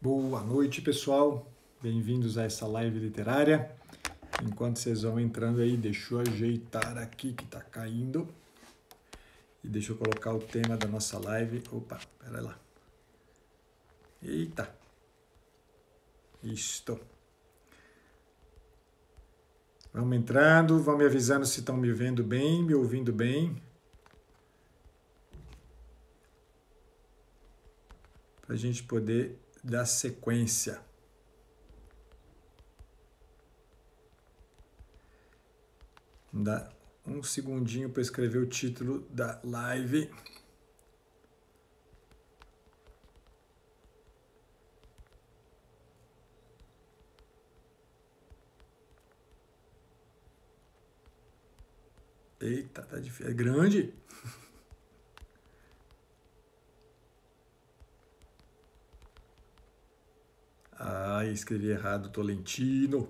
Boa noite, pessoal. Bem-vindos a essa live literária. Enquanto vocês vão entrando aí, deixa eu ajeitar aqui que tá caindo. E deixa eu colocar o tema da nossa live. Opa, pera lá. Eita. Isto. Vamos entrando, vão me avisando se estão me vendo bem, me ouvindo bem. Para a gente poder dar sequência. Dá um segundinho para escrever o título da live. Eita, tá difícil. É grande? Ah, escrevi errado, Tolentino.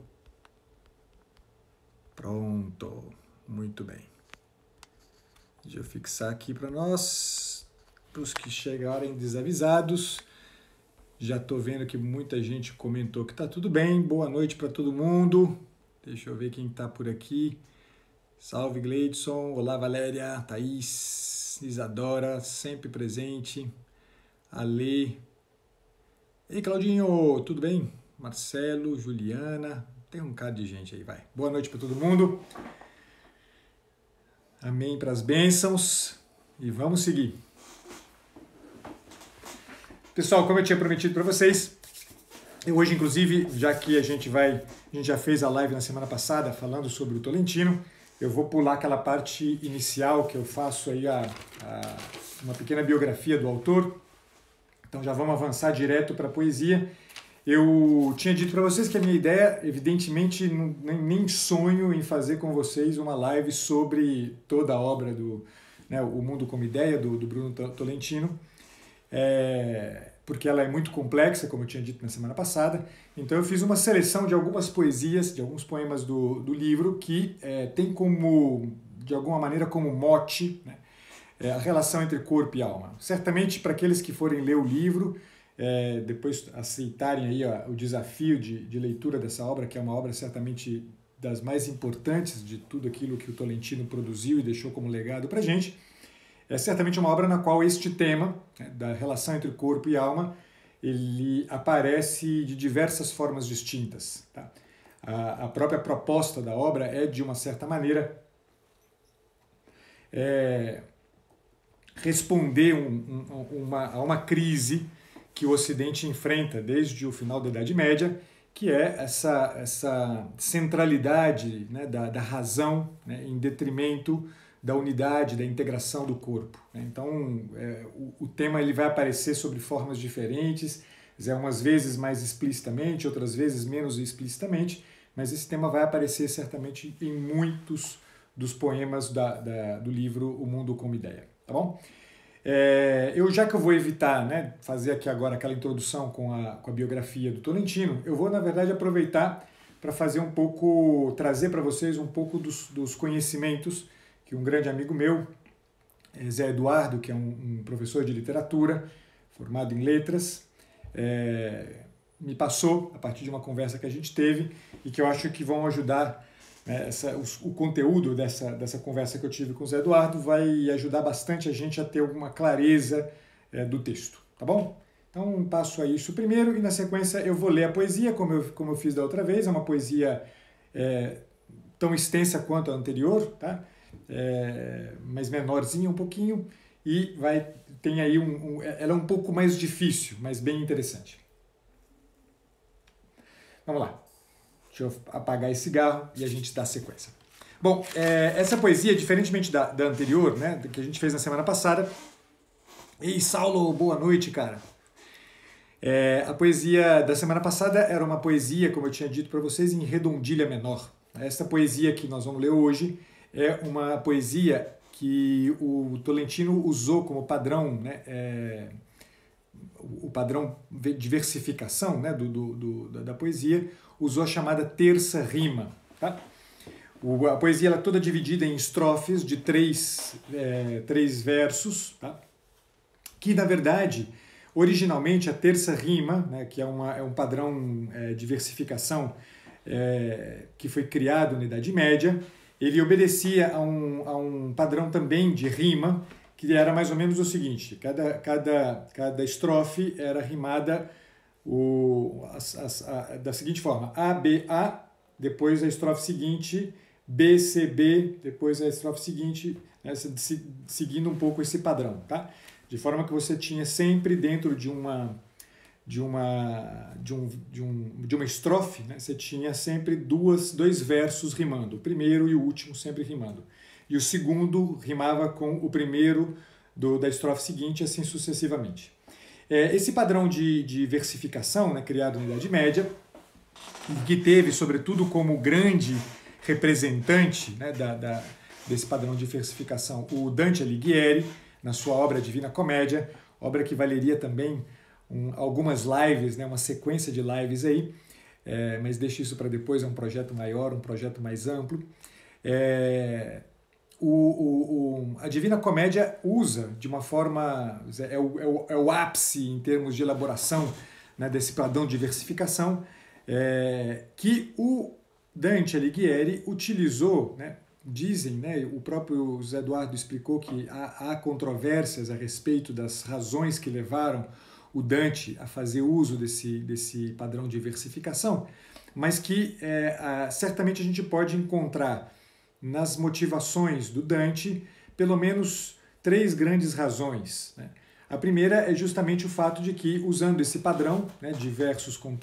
Pronto, muito bem. Deixa eu fixar aqui para nós, para os que chegarem desavisados. Já estou vendo que muita gente comentou que está tudo bem. Boa noite para todo mundo. Deixa eu ver quem está por aqui. Salve, Gleidson. Olá, Valéria, Thaís, Isadora, sempre presente. Ale. Ei, Claudinho, tudo bem? Marcelo, Juliana. Tem um bocado de gente aí, vai. Boa noite para todo mundo. Amém para as bênçãos. E vamos seguir. Pessoal, como eu tinha prometido para vocês, hoje, inclusive, já que a gente já fez a live na semana passada falando sobre o Tolentino, eu vou pular aquela parte inicial que eu faço aí uma pequena biografia do autor. Então já vamos avançar direto para a poesia. Eu tinha dito para vocês que a minha ideia, evidentemente, nem sonho em fazer com vocês uma live sobre toda a obra do O Mundo como Ideia, do Bruno Tolentino, porque ela é muito complexa, como eu tinha dito na semana passada. Então eu fiz uma seleção de algumas poesias, de alguns poemas do livro, que tem como, de alguma maneira, como mote, né, a relação entre corpo e alma. Certamente, para aqueles que forem ler o livro, depois aceitarem aí o desafio de leitura dessa obra, que é uma obra certamente das mais importantes de tudo aquilo que o Tolentino produziu e deixou como legado para a gente, é certamente uma obra na qual este tema, da relação entre corpo e alma, ele aparece de diversas formas distintas. Tá? A própria proposta da obra é, de uma certa maneira, responder a uma crise que o Ocidente enfrenta desde o final da Idade Média, que é essa centralidade, né, da razão, né, em detrimento da unidade, da integração do corpo. Então, o tema ele vai aparecer sob formas diferentes, umas vezes mais explicitamente, outras vezes menos explicitamente, mas esse tema vai aparecer certamente em muitos dos poemas do livro O Mundo como Ideia. Tá bom? Já que eu vou evitar, né, fazer aqui agora aquela introdução com a biografia do Tolentino, eu vou, na verdade, aproveitar para trazer para vocês um pouco dos conhecimentos que um grande amigo meu, Zé Eduardo, que é um professor de literatura, formado em letras, me passou a partir de uma conversa que a gente teve e que eu acho que vão ajudar. O conteúdo dessa conversa que eu tive com o Zé Eduardo vai ajudar bastante a gente a ter alguma clareza do texto, tá bom? Então passo a isso primeiro e na sequência eu vou ler a poesia, como eu fiz da outra vez. É uma poesia tão extensa quanto a anterior, tá? Mas menorzinha um pouquinho, e tem aí ela é um pouco mais difícil, mas bem interessante. Vamos lá. Deixa eu apagar esse cigarro e a gente dá sequência. Bom, essa poesia, diferentemente da anterior, né, que a gente fez na semana passada... Ei, Saulo, boa noite, cara. A poesia da semana passada era uma poesia, como eu tinha dito para vocês, em redondilha menor. Essa poesia que nós vamos ler hoje é uma poesia que o Tolentino usou como padrão, né, o padrão de versificação, né, da poesia, usou a chamada terça rima. Tá? A poesia ela é toda dividida em estrofes de três versos, tá? Que, na verdade, Originalmente, a terça rima, né, que é um padrão de versificação que foi criado na Idade Média, ele obedecia a um padrão também de rima, que era mais ou menos o seguinte: cada estrofe era rimada da seguinte forma: A, B, A, depois a estrofe seguinte, B, C, B, depois a estrofe seguinte, né, seguindo um pouco esse padrão, tá? De forma que você tinha sempre dentro de uma estrofe, né, você tinha sempre dois versos rimando, o primeiro e o último sempre rimando. E o segundo rimava com o primeiro da estrofe seguinte, assim sucessivamente. Esse padrão de versificação, né, criado na Idade Média, que teve, sobretudo, como grande representante, né, desse padrão de versificação o Dante Alighieri, na sua obra Divina Comédia, obra que valeria também algumas lives, né, uma sequência de lives aí, mas deixo isso para depois, é um projeto maior, um projeto mais amplo. A Divina Comédia usa de uma forma, é o ápice em termos de elaboração, né, desse padrão de versificação, que o Dante Alighieri utilizou, né, dizem, né, o próprio José Eduardo explicou que há controvérsias a respeito das razões que levaram o Dante a fazer uso desse padrão de versificação, mas que certamente a gente pode encontrar nas motivações do Dante pelo menos 3 grandes razões, né? A primeira é justamente o fato de que, usando esse padrão, né, de versos com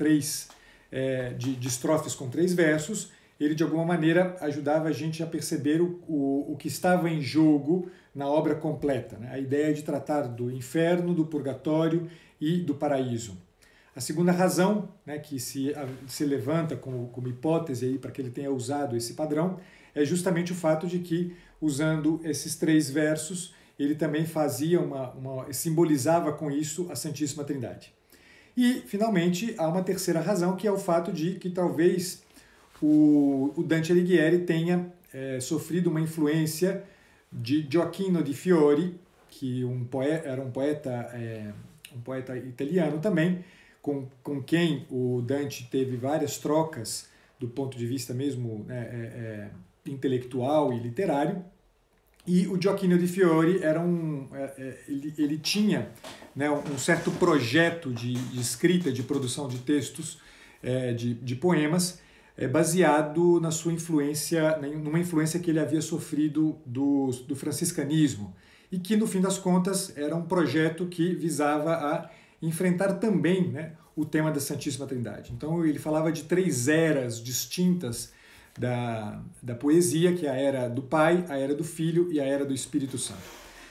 de estrofes com 3 versos, ele de alguma maneira ajudava a gente a perceber o que estava em jogo na obra completa, né? A ideia de tratar do inferno, do purgatório e do paraíso. A segunda razão, né, que se levanta como hipótese para que ele tenha usado esse padrão, é justamente o fato de que, usando esses 3 versos, ele também fazia simbolizava com isso a Santíssima Trindade. E, finalmente, há uma terceira razão, que é o fato de que talvez o Dante Alighieri tenha sofrido uma influência de Gioacchino di Fiori, que era um poeta italiano também, com quem o Dante teve várias trocas do ponto de vista mesmo intelectual e literário. E o Gioacchino di Fiori ele tinha, né, um certo projeto de escrita, de produção de textos, de poemas, baseado na sua influência, numa influência que ele havia sofrido do franciscanismo, e que, no fim das contas, era um projeto que visava a enfrentar também, né, o tema da Santíssima Trindade. Então, ele falava de 3 eras distintas da poesia, que é a era do Pai, a era do Filho e a era do Espírito Santo.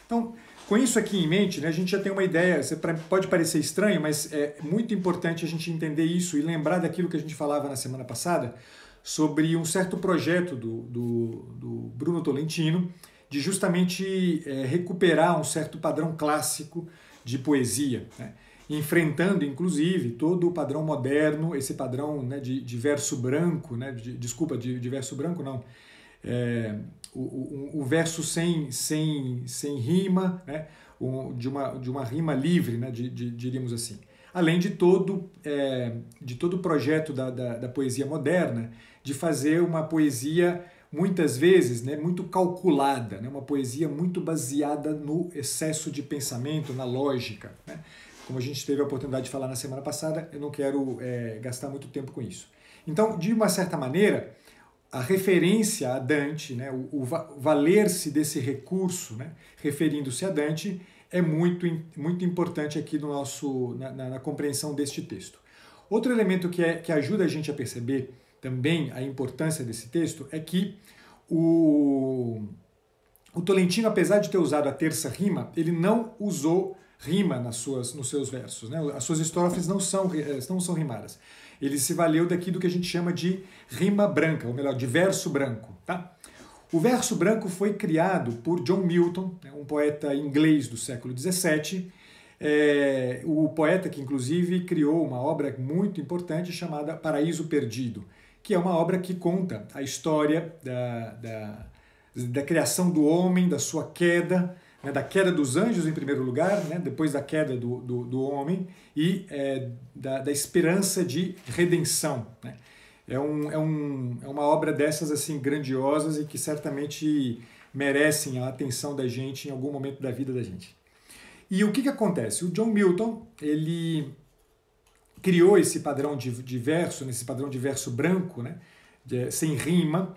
Então, com isso aqui em mente, né, a gente já tem uma ideia, pode parecer estranho, mas é muito importante a gente entender isso e lembrar daquilo que a gente falava na semana passada sobre um certo projeto do Bruno Tolentino de justamente recuperar um certo padrão clássico de poesia, né, enfrentando, inclusive, todo o padrão moderno, esse padrão, né, de verso branco, né, de verso branco não, o verso sem rima, né, de uma rima livre, né, diríamos assim. Além de todo o projeto da poesia moderna, de fazer uma poesia, muitas vezes, né, muito calculada, né, uma poesia muito baseada no excesso de pensamento, na lógica, né? Como a gente teve a oportunidade de falar na semana passada, eu não quero gastar muito tempo com isso. Então, de uma certa maneira, a referência a Dante, né, o valer-se desse recurso, né, referindo-se a Dante, é muito importante aqui na compreensão deste texto. Outro elemento que ajuda a gente a perceber também a importância desse texto é que o Tolentino, apesar de ter usado a terça rima, ele não usou rima nos seus versos, né? As suas estrofes não são rimadas. Ele se valeu do que a gente chama de rima branca, ou melhor, de verso branco, tá? O verso branco foi criado por John Milton, um poeta inglês do século XVII, o poeta que inclusive criou uma obra muito importante chamada Paraíso Perdido, que é uma obra que conta a história da criação do homem, da sua queda, né, da queda dos anjos em primeiro lugar, né, depois da queda do homem, e da esperança de redenção. Né? É uma obra dessas assim grandiosas e que certamente merecem a atenção da gente em algum momento da vida da gente. E o que acontece? O John Milton, ele criou esse padrão de verso, esse padrão de verso branco, né, sem rima,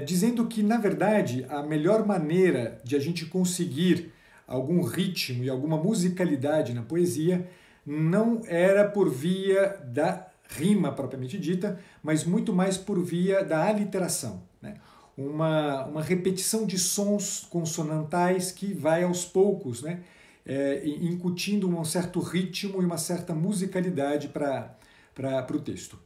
dizendo que, na verdade, a melhor maneira de a gente conseguir algum ritmo e alguma musicalidade na poesia não era por via da rima propriamente dita, mas muito mais por via da aliteração, né? Uma repetição de sons consonantais que vai aos poucos, né, incutindo um certo ritmo e uma certa musicalidade para o texto.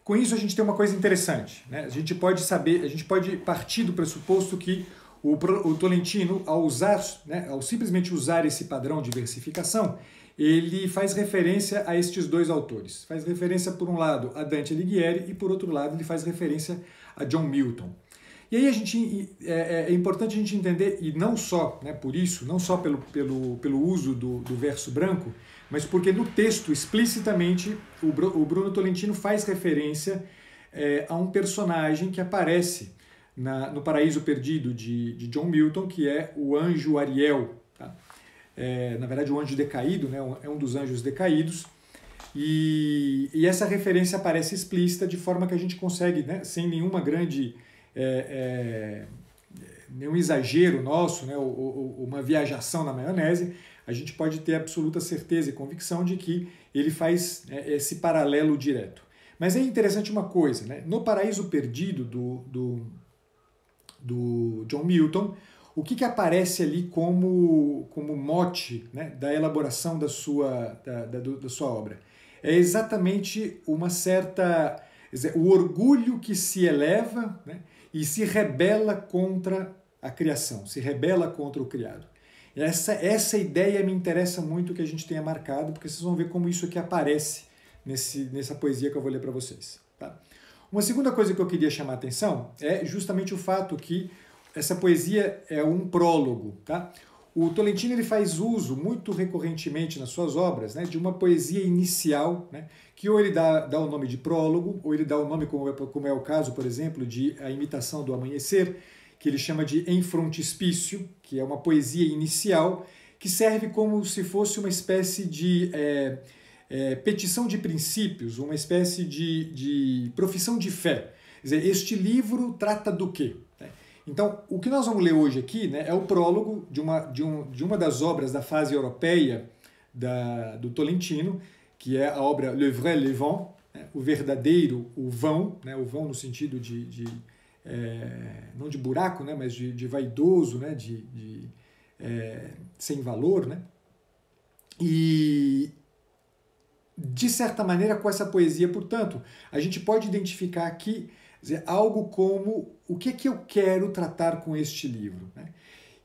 Com isso a gente tem uma coisa interessante, né? A gente pode partir do pressuposto que o Tolentino, ao simplesmente usar esse padrão de versificação, ele faz referência a estes dois autores. Faz referência, por um lado, a Dante Alighieri e, por outro lado, ele faz referência a John Milton. E aí é importante a gente entender, e não só, né, por isso, não só pelo uso do verso branco, mas porque no texto, explicitamente, o Bruno Tolentino faz referência a um personagem que aparece no Paraíso Perdido de John Milton, que é o anjo Ariel. Tá? Na verdade, o anjo decaído, né, é um dos anjos decaídos, e essa referência aparece explícita de forma que a gente consegue, né, sem nenhuma grande... nenhum exagero nosso, né, ou uma viajação na maionese, a gente pode ter absoluta certeza e convicção de que ele faz esse paralelo direto. Mas é interessante uma coisa, né? No Paraíso Perdido do John Milton, o que aparece ali como mote, né, da elaboração da sua obra? É exatamente uma certa... o orgulho que se eleva, né, e se rebela contra a criação, se rebela contra o criado. Essa ideia me interessa muito que a gente tenha marcado, porque vocês vão ver como isso aqui aparece nessa poesia que eu vou ler para vocês. Tá? Uma segunda coisa que eu queria chamar a atenção é justamente o fato que essa poesia é um prólogo. Tá? O Tolentino ele faz uso muito recorrentemente nas suas obras, né, de uma poesia inicial, né, que ou ele dá o nome de prólogo, ou ele dá o nome, como é o caso, por exemplo, de A Imitação do Amanhecer, que ele chama de Em Frontispício, que é uma poesia inicial, que serve como se fosse uma espécie de petição de princípios, uma espécie de profissão de fé. Quer dizer, este livro trata do quê? Então, o que nós vamos ler hoje aqui, né, é o prólogo de uma das obras da fase europeia do Tolentino, que é a obra Le Vrai Le Vent, né, o verdadeiro, o vão, né, o vão no sentido não de buraco, né, mas de vaidoso, né, sem valor. Né? E, de certa maneira, com essa poesia, portanto, a gente pode identificar aqui algo como o que eu quero tratar com este livro. Né?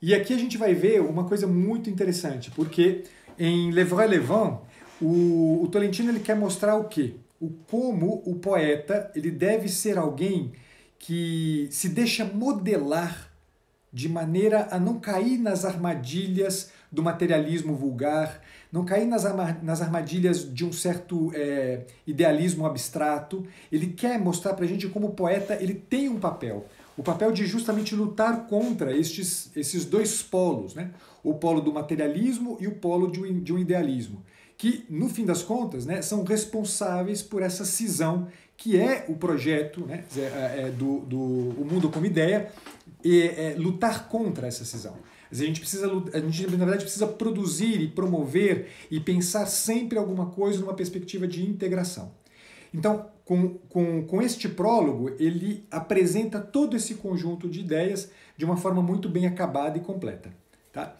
E aqui a gente vai ver uma coisa muito interessante, porque em Le Vrai Le Vent, o Tolentino ele quer mostrar o quê? Como o poeta ele deve ser alguém que se deixa modelar de maneira a não cair nas armadilhas do materialismo vulgar, não cair nas armadilhas de um certo idealismo abstrato. Ele quer mostrar para a gente como o poeta ele tem um papel, o papel de justamente lutar contra esses dois polos, né? O polo do materialismo e o polo de um idealismo, que, no fim das contas, né, são responsáveis por essa cisão que é o projeto, né, O Mundo como Ideia, e lutar contra essa cisão. A gente, na verdade, precisa produzir e promover e pensar sempre alguma coisa numa perspectiva de integração. Então, com este prólogo, ele apresenta todo esse conjunto de ideias de uma forma muito bem acabada e completa. Tá?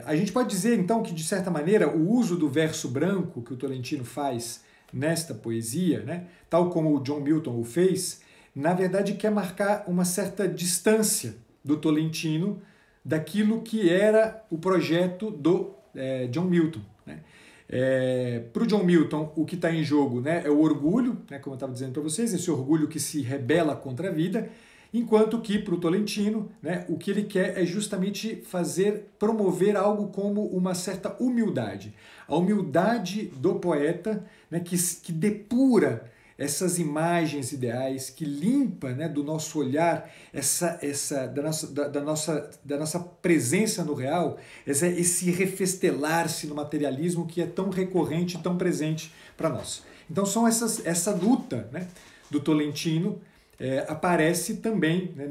A gente pode dizer, então, que, de certa maneira, o uso do verso branco que o Tolentino faz nesta poesia, né, tal como o John Milton o fez, na verdade quer marcar uma certa distância do Tolentino daquilo que era o projeto do John Milton. Né? Para o John Milton, o que está em jogo, né, é o orgulho, né, como eu estava dizendo para vocês, esse orgulho que se rebela contra a vida, Enquanto que, para o Tolentino, né, o que ele quer é justamente promover algo como uma certa humildade. A humildade do poeta, né, que depura essas imagens ideais, que limpa, né, do nosso olhar da nossa presença no real, esse refestelar-se no materialismo que é tão recorrente, tão presente para nós. Então são essa luta, né, do Tolentino, aparece também, né,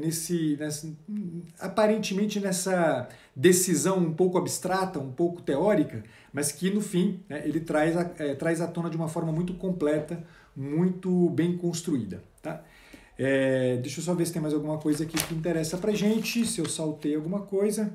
aparentemente nessa decisão um pouco abstrata, um pouco teórica, mas que no fim, né, ele traz à tona de uma forma muito completa, muito bem construída. Tá? Deixa eu só ver se tem mais alguma coisa aqui que interessa pra gente, se eu saltei alguma coisa.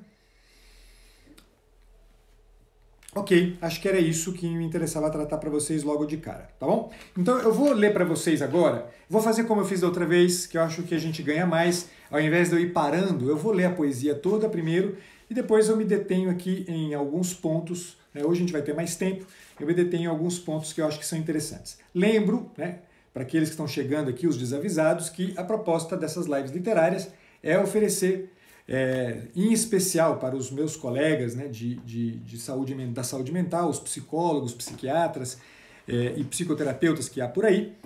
Ok, acho que era isso que me interessava tratar para vocês logo de cara, tá bom? Então eu vou ler para vocês agora, vou fazer como eu fiz da outra vez, que eu acho que a gente ganha mais, ao invés de eu ir parando, eu vou ler a poesia toda primeiro e depois eu me detenho aqui em alguns pontos, né? Hoje a gente vai ter mais tempo, eu me detenho em alguns pontos que eu acho que são interessantes. Lembro, né, para aqueles que estão chegando aqui, os desavisados, que a proposta dessas lives literárias é oferecer em especial para os meus colegas, né, da saúde mental, os psicólogos, psiquiatras e psicoterapeutas que há por aí,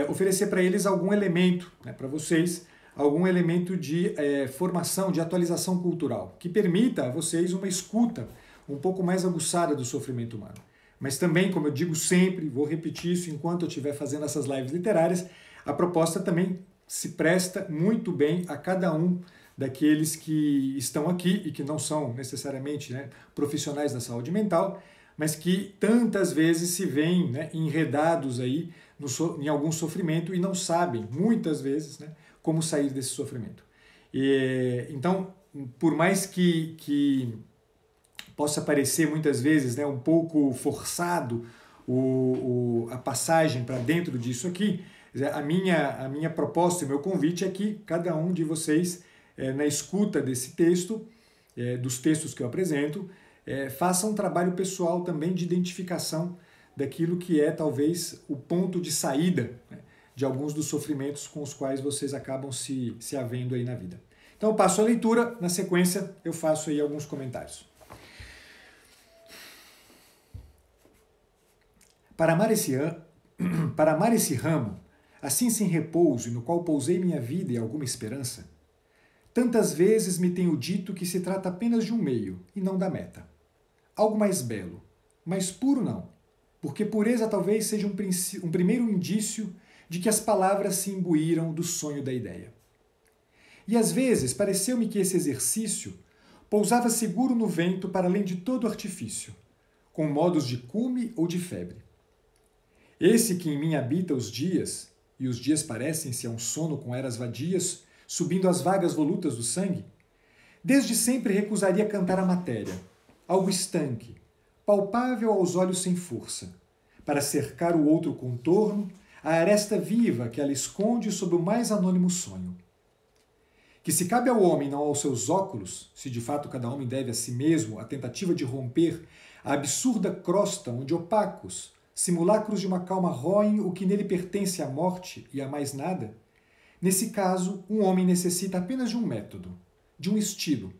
oferecer para eles algum elemento, né, para vocês, algum elemento de formação, de atualização cultural, que permita a vocês uma escuta um pouco mais aguçada do sofrimento humano. Mas também, como eu digo sempre, vou repetir isso enquanto eu estiver fazendo essas lives literárias, a proposta também se presta muito bem a cada um daqueles que estão aqui e que não são necessariamente, né, profissionais da saúde mental, mas que tantas vezes se veem, né, enredados aí em algum sofrimento e não sabem, muitas vezes, né, como sair desse sofrimento. Então, por mais que possa parecer muitas vezes, né, um pouco forçado a passagem para dentro disso aqui, a minha proposta e meu convite é que cada um de vocês, na escuta desse texto, dos textos que eu apresento, faça um trabalho pessoal também de identificação daquilo que é talvez o ponto de saída, né, de alguns dos sofrimentos com os quais vocês acabam se havendo aí na vida. Então eu passo a leitura, na sequência eu faço aí alguns comentários. Para amar esse ramo, assim sem repouso e no qual pousei minha vida e alguma esperança, tantas vezes me tenho dito que se trata apenas de um meio e não da meta. Algo mais belo, mais puro não, porque pureza talvez seja um primeiro indício de que as palavras se imbuíram do sonho da ideia. E às vezes pareceu-me que esse exercício pousava seguro no vento para além de todo artifício, com modos de cume ou de febre. Esse que em mim habita os dias, e os dias parecem-se a um sono com eras vadias, subindo as vagas volutas do sangue, desde sempre recusaria cantar a matéria, algo estanque, palpável aos olhos sem força, para cercar o outro contorno, a aresta viva que ela esconde sob o mais anônimo sonho. Que se cabe ao homem não aos seus óculos, se de fato cada homem deve a si mesmo a tentativa de romper a absurda crosta onde opacos, simulacros de uma calma roem o que nele pertence à morte e a mais nada, nesse caso, um homem necessita apenas de um método, de um estilo,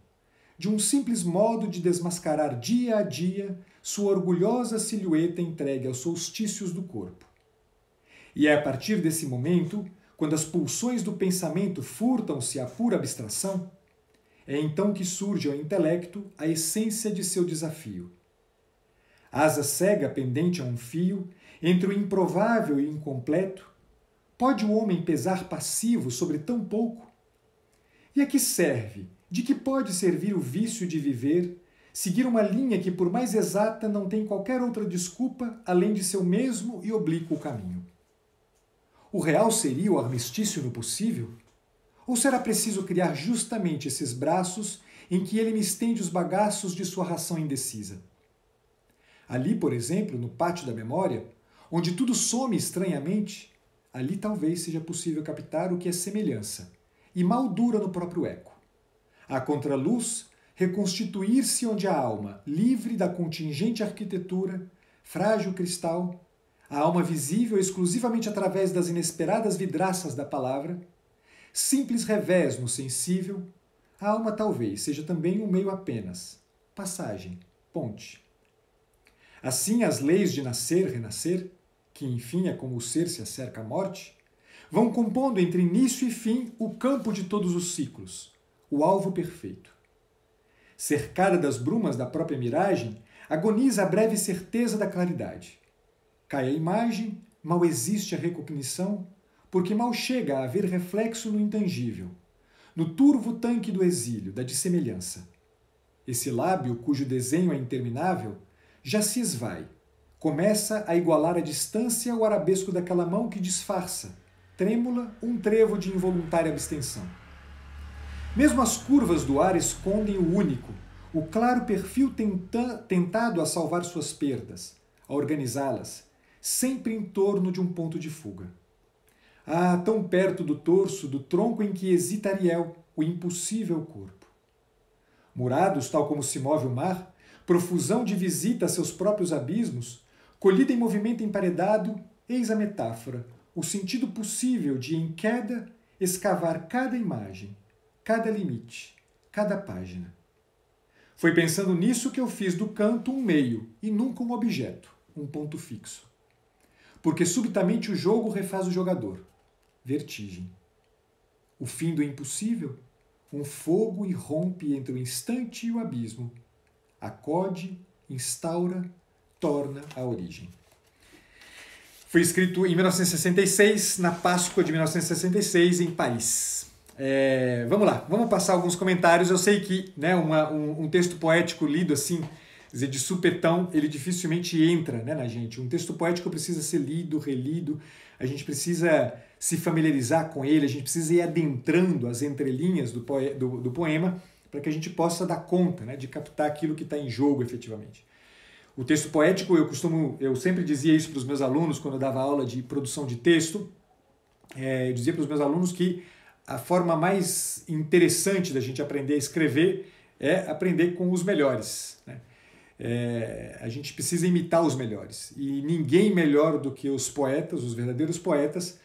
de um simples modo de desmascarar dia a dia sua orgulhosa silhueta entregue aos solstícios do corpo. E é a partir desse momento, quando as pulsões do pensamento furtam-se à pura abstração, é então que surge ao intelecto a essência de seu desafio. Asa cega pendente a um fio, entre o improvável e o incompleto, pode o homem pesar passivo sobre tão pouco? E a que serve, de que pode servir o vício de viver, seguir uma linha que por mais exata não tem qualquer outra desculpa além de seu mesmo e oblíquo caminho? O real seria o armistício no possível? Ou será preciso criar justamente esses braços em que ele me estende os bagaços de sua ração indecisa? Ali, por exemplo, no pátio da memória, onde tudo some estranhamente, ali talvez seja possível captar o que é semelhança, e mal dura no próprio eco. À contraluz, reconstituir-se onde a alma, livre da contingente arquitetura, frágil cristal, a alma visível exclusivamente através das inesperadas vidraças da palavra, simples revés no sensível, a alma talvez seja também um meio apenas, passagem, ponte. Assim, as leis de nascer, renascer, que enfim é como o ser se acerca à morte, vão compondo entre início e fim o campo de todos os ciclos, o alvo perfeito. Cercada das brumas da própria miragem, agoniza a breve certeza da claridade. Cai a imagem, mal existe a recognição, porque mal chega a haver reflexo no intangível, no turvo tanque do exílio, da dissemelhança. Esse lábio, cujo desenho é interminável, já se esvai, começa a igualar a distância o arabesco daquela mão que disfarça, trêmula, um trevo de involuntária abstenção. Mesmo as curvas do ar escondem o único, o claro perfil tentado a salvar suas perdas, a organizá-las, sempre em torno de um ponto de fuga. Ah, tão perto do torso, do tronco em que hesita Ariel, o impossível corpo. Murados, tal como se move o mar, profusão de visita a seus próprios abismos, colhida em movimento emparedado, eis a metáfora, o sentido possível de, em queda, escavar cada imagem, cada limite, cada página. Foi pensando nisso que eu fiz do canto um meio e nunca um objeto, um ponto fixo. Porque subitamente o jogo refaz o jogador. Vertigem. O fim do impossível, um fogo irrompe entre o instante e o abismo. Acode, instaura, torna a origem. Foi escrito em 1966, na Páscoa de 1966, em Paris. Vamos lá, vamos passar alguns comentários. Eu sei que, né, um texto poético lido assim, dizer, de supetão, ele dificilmente entra, né, na gente. Um texto poético precisa ser lido, relido, a gente precisa se familiarizar com ele, a gente precisa ir adentrando as entrelinhas do poema para que a gente possa dar conta, né, de captar aquilo que está em jogo efetivamente. O texto poético, eu sempre dizia isso para os meus alunos quando eu dava aula de produção de texto, eu dizia para os meus alunos que a forma mais interessante da gente aprender a escrever é aprender com os melhores, né? A gente precisa imitar os melhores. E ninguém melhor do que os poetas, os verdadeiros poetas,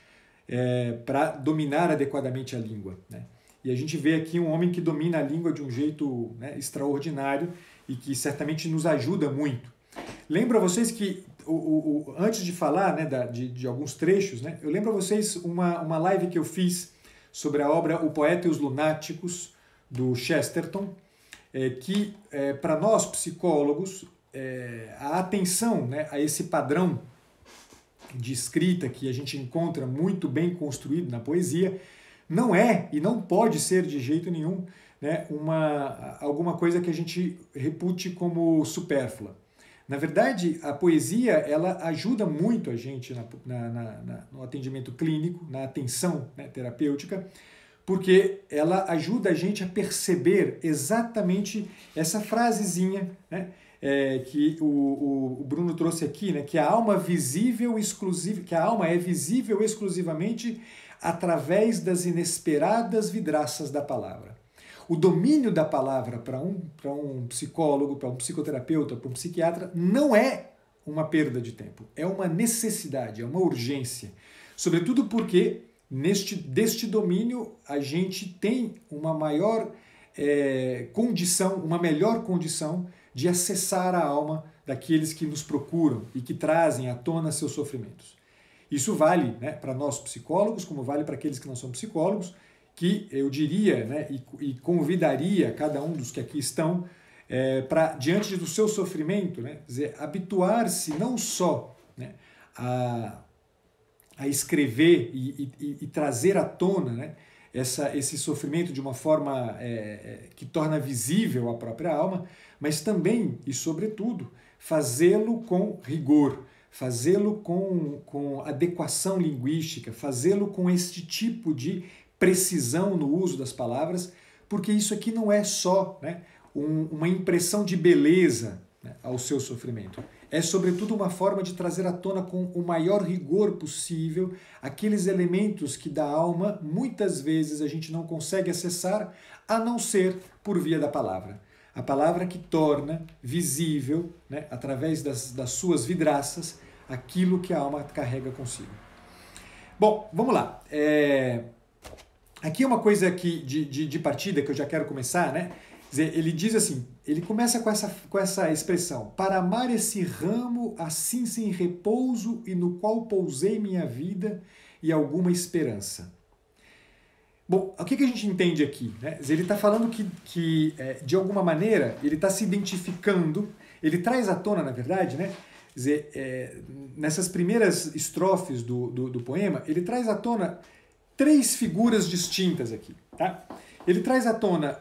para dominar adequadamente a língua, né? E a gente vê aqui um homem que domina a língua de um jeito, né, extraordinário e que certamente nos ajuda muito. Lembro a vocês que, antes de falar, né, de alguns trechos, né, eu lembro a vocês uma live que eu fiz sobre a obra O Poeta e os Lunáticos, do Chesterton, que, para nós psicólogos, a atenção, né, a esse padrão de escrita que a gente encontra muito bem construído na poesia, não é e não pode ser de jeito nenhum, né, alguma coisa que a gente repute como supérflua. Na verdade, a poesia ela ajuda muito a gente no atendimento clínico, na atenção, né, terapêutica, porque ela ajuda a gente a perceber exatamente essa frasezinha, né, que o Bruno trouxe aqui, né, que a alma é visível exclusivamente através das inesperadas vidraças da palavra. O domínio da palavra para um psicólogo, para um psicoterapeuta, para um psiquiatra, não é uma perda de tempo, é uma necessidade, é uma urgência. Sobretudo porque deste domínio a gente tem uma maior uma melhor condição de acessar a alma daqueles que nos procuram e que trazem à tona seus sofrimentos. Isso vale, né, para nós psicólogos, como vale para aqueles que não são psicólogos, que eu diria, né, e convidaria cada um dos que aqui estão para, diante do seu sofrimento, né, dizer, habituar-se não só, né, a escrever e trazer à tona, né, esse sofrimento de uma forma que torna visível a própria alma, mas também e sobretudo fazê-lo com rigor, fazê-lo com adequação linguística, fazê-lo com este tipo de precisão no uso das palavras, porque isso aqui não é só, né, uma impressão de beleza, né, ao seu sofrimento. É, sobretudo, uma forma de trazer à tona com o maior rigor possível aqueles elementos que da alma, muitas vezes, a gente não consegue acessar, a não ser por via da palavra. A palavra que torna visível, né, através das suas vidraças, aquilo que a alma carrega consigo. Bom, vamos lá. aqui é uma coisa de partida que eu já quero começar, né? Quer dizer, ele diz assim, ele começa com essa expressão: para amar esse ramo assim sem repouso e no qual pousei minha vida e alguma esperança. Bom, o que a gente entende aqui? Né? Ele está falando que de alguma maneira, ele está se identificando, ele traz à tona, na verdade, né? Quer dizer, nessas primeiras estrofes do poema, ele traz à tona três figuras distintas aqui. Tá? Ele traz à tona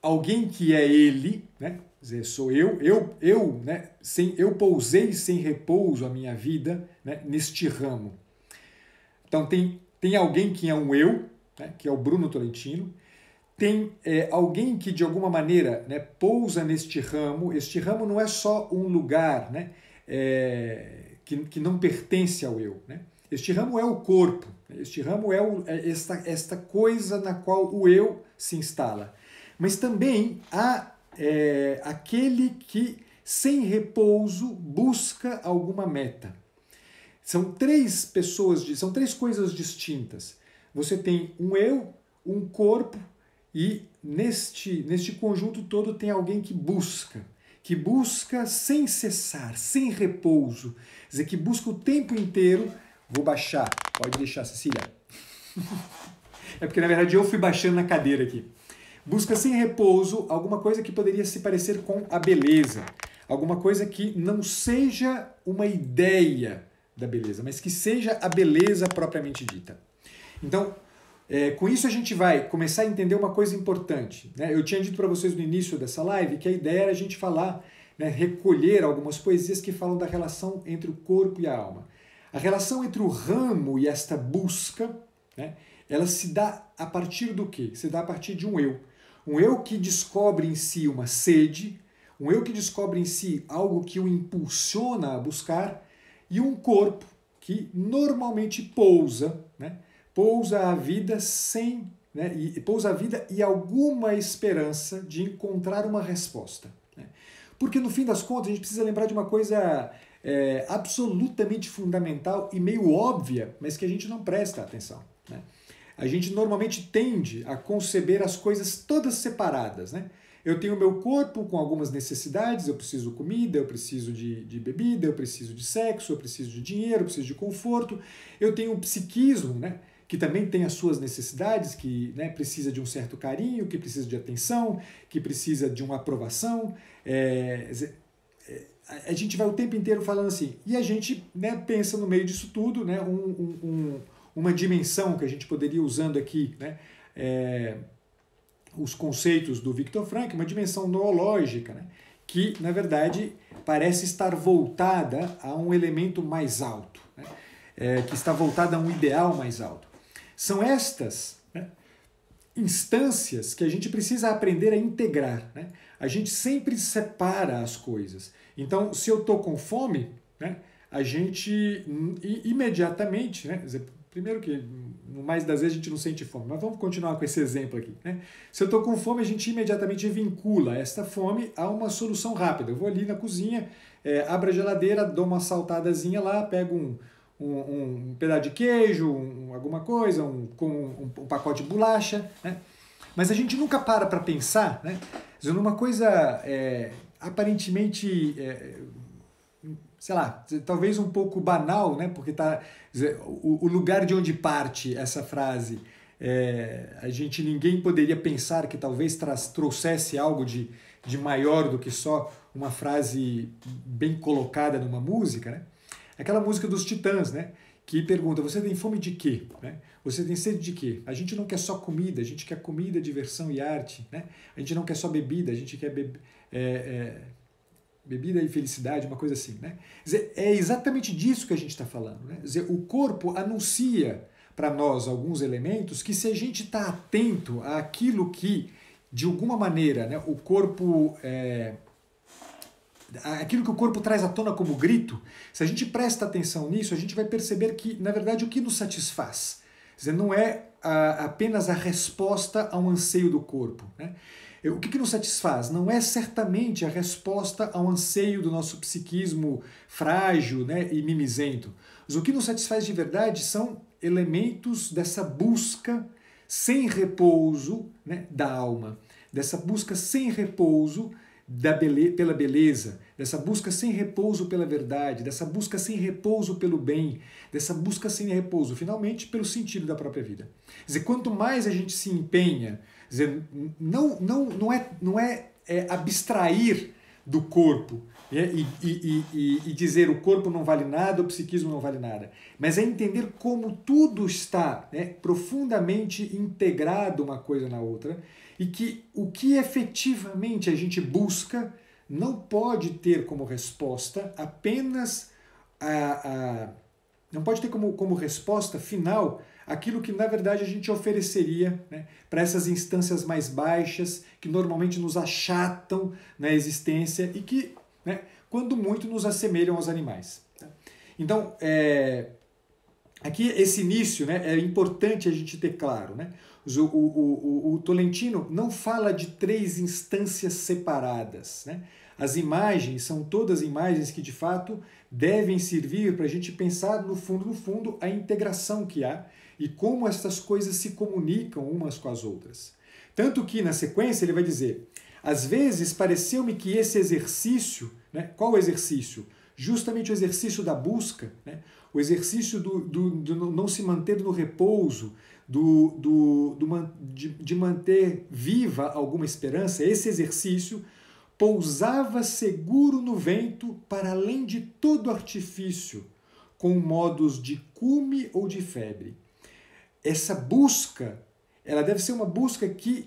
alguém que é ele, né? Quer dizer, sou eu, né? Eu pousei sem repouso a minha vida, né? Neste ramo. Então tem alguém que é um eu, né, que é o Bruno Tolentino, tem alguém que de alguma maneira, né, pousa neste ramo. Este ramo não é só um lugar, né, que não pertence ao eu. Né? Este ramo é o corpo, este ramo é esta coisa na qual o eu se instala. Mas também há aquele que, sem repouso, busca alguma meta. São três coisas distintas. Você tem um eu, um corpo e neste conjunto todo tem alguém que busca sem cessar, sem repouso. Quer dizer, que busca o tempo inteiro. Vou baixar, pode deixar, Cecília. É porque na verdade eu fui baixando na cadeira aqui. Busca sem repouso alguma coisa que poderia se parecer com a beleza. Alguma coisa que não seja uma ideia da beleza, mas que seja a beleza propriamente dita. Então, com isso a gente vai começar a entender uma coisa importante. Né? Eu tinha dito para vocês no início dessa live que a ideia era a gente falar, né, recolher algumas poesias que falam da relação entre o corpo e a alma. A relação entre o ramo e esta busca, né, ela se dá a partir do quê? Se dá a partir de um eu. Um eu que descobre em si uma sede, um eu que descobre em si algo que o impulsiona a buscar, e um corpo que normalmente pousa, né? Pousa a vida pousa a vida e alguma esperança de encontrar uma resposta. Né? Porque no fim das contas a gente precisa lembrar de uma coisa absolutamente fundamental e meio óbvia, mas que a gente não presta atenção. Né? A gente normalmente tende a conceber as coisas todas separadas. Né? Eu tenho o meu corpo com algumas necessidades, eu preciso de comida, eu preciso de bebida, eu preciso de sexo, eu preciso de dinheiro, eu preciso de conforto. Eu tenho um psiquismo, né, que também tem as suas necessidades, que, né, precisa de um certo carinho, que precisa de atenção, que precisa de uma aprovação. A gente vai o tempo inteiro falando assim, e a gente, né, pensa no meio disso tudo, né, uma dimensão que a gente poderia usando aqui, né, os conceitos do Viktor Frankl, uma dimensão noológica, né, que, na verdade, parece estar voltada a um elemento mais alto, né, que está voltada a um ideal mais alto. São estas, né, instâncias que a gente precisa aprender a integrar. Né? A gente sempre separa as coisas. Então, se eu estou com fome, né, a gente imediatamente, né, primeiro que, no mais das vezes, a gente não sente fome, mas vamos continuar com esse exemplo aqui. Né? Se eu estou com fome, a gente imediatamente vincula esta fome a uma solução rápida. Eu vou ali na cozinha, abro a geladeira, dou uma saltadazinha lá, pego um pedaço de queijo, alguma coisa, um pacote de bolacha. Né? Mas a gente nunca para pensar, né, numa coisa aparentemente... sei lá, talvez um pouco banal, né? Porque o lugar de onde parte essa frase, ninguém poderia pensar que talvez trouxesse algo de maior do que só uma frase bem colocada numa música, né? Aquela música dos Titãs, né? Que pergunta, você tem fome de quê? Né? Você tem sede de quê? A gente não quer só comida, a gente quer comida, diversão e arte, né? A gente não quer só bebida, a gente quer bebida e felicidade, uma coisa assim. Né? Quer dizer, é exatamente disso que a gente está falando. Né? Quer dizer, o corpo anuncia para nós alguns elementos que, se a gente está atento àquilo que, de alguma maneira, né, o corpo... aquilo que o corpo traz à tona como grito, se a gente presta atenção nisso, a gente vai perceber que, na verdade, o que nos satisfaz, quer dizer, não é apenas a resposta a um anseio do corpo. Né? O que nos satisfaz? Não é certamente a resposta ao anseio do nosso psiquismo frágil, né, e mimizento. Mas o que nos satisfaz de verdade são elementos dessa busca sem repouso, né, da alma, dessa busca sem repouso pela beleza, dessa busca sem repouso pela verdade, dessa busca sem repouso pelo bem, dessa busca sem repouso, finalmente, pelo sentido da própria vida. Quer dizer, quanto mais a gente se empenha, quer dizer, não é abstrair do corpo, e dizer o corpo não vale nada, o psiquismo não vale nada, mas é entender como tudo está, né, profundamente integrado uma coisa na outra, e que o que efetivamente a gente busca não pode ter como resposta apenas não pode ter como resposta final aquilo que na verdade a gente ofereceria, né, para essas instâncias mais baixas que normalmente nos achatam na existência e que, né, quando muito, nos assemelham aos animais. Então, aqui esse início, né, é importante a gente ter claro, né? O Tolentino não fala de 3 instâncias separadas, né? As imagens são todas imagens que de fato devem servir para a gente pensar no fundo, a integração que há e como essas coisas se comunicam umas com as outras. Tanto que na sequência ele vai dizer: às vezes pareceu-me que esse exercício, né, qual o exercício? Justamente o exercício da busca, né, o exercício do não se manter no repouso, de manter viva alguma esperança, esse exercício pousava seguro no vento para além de todo artifício, com modos de cume ou de febre. Essa busca, ela deve ser uma busca que,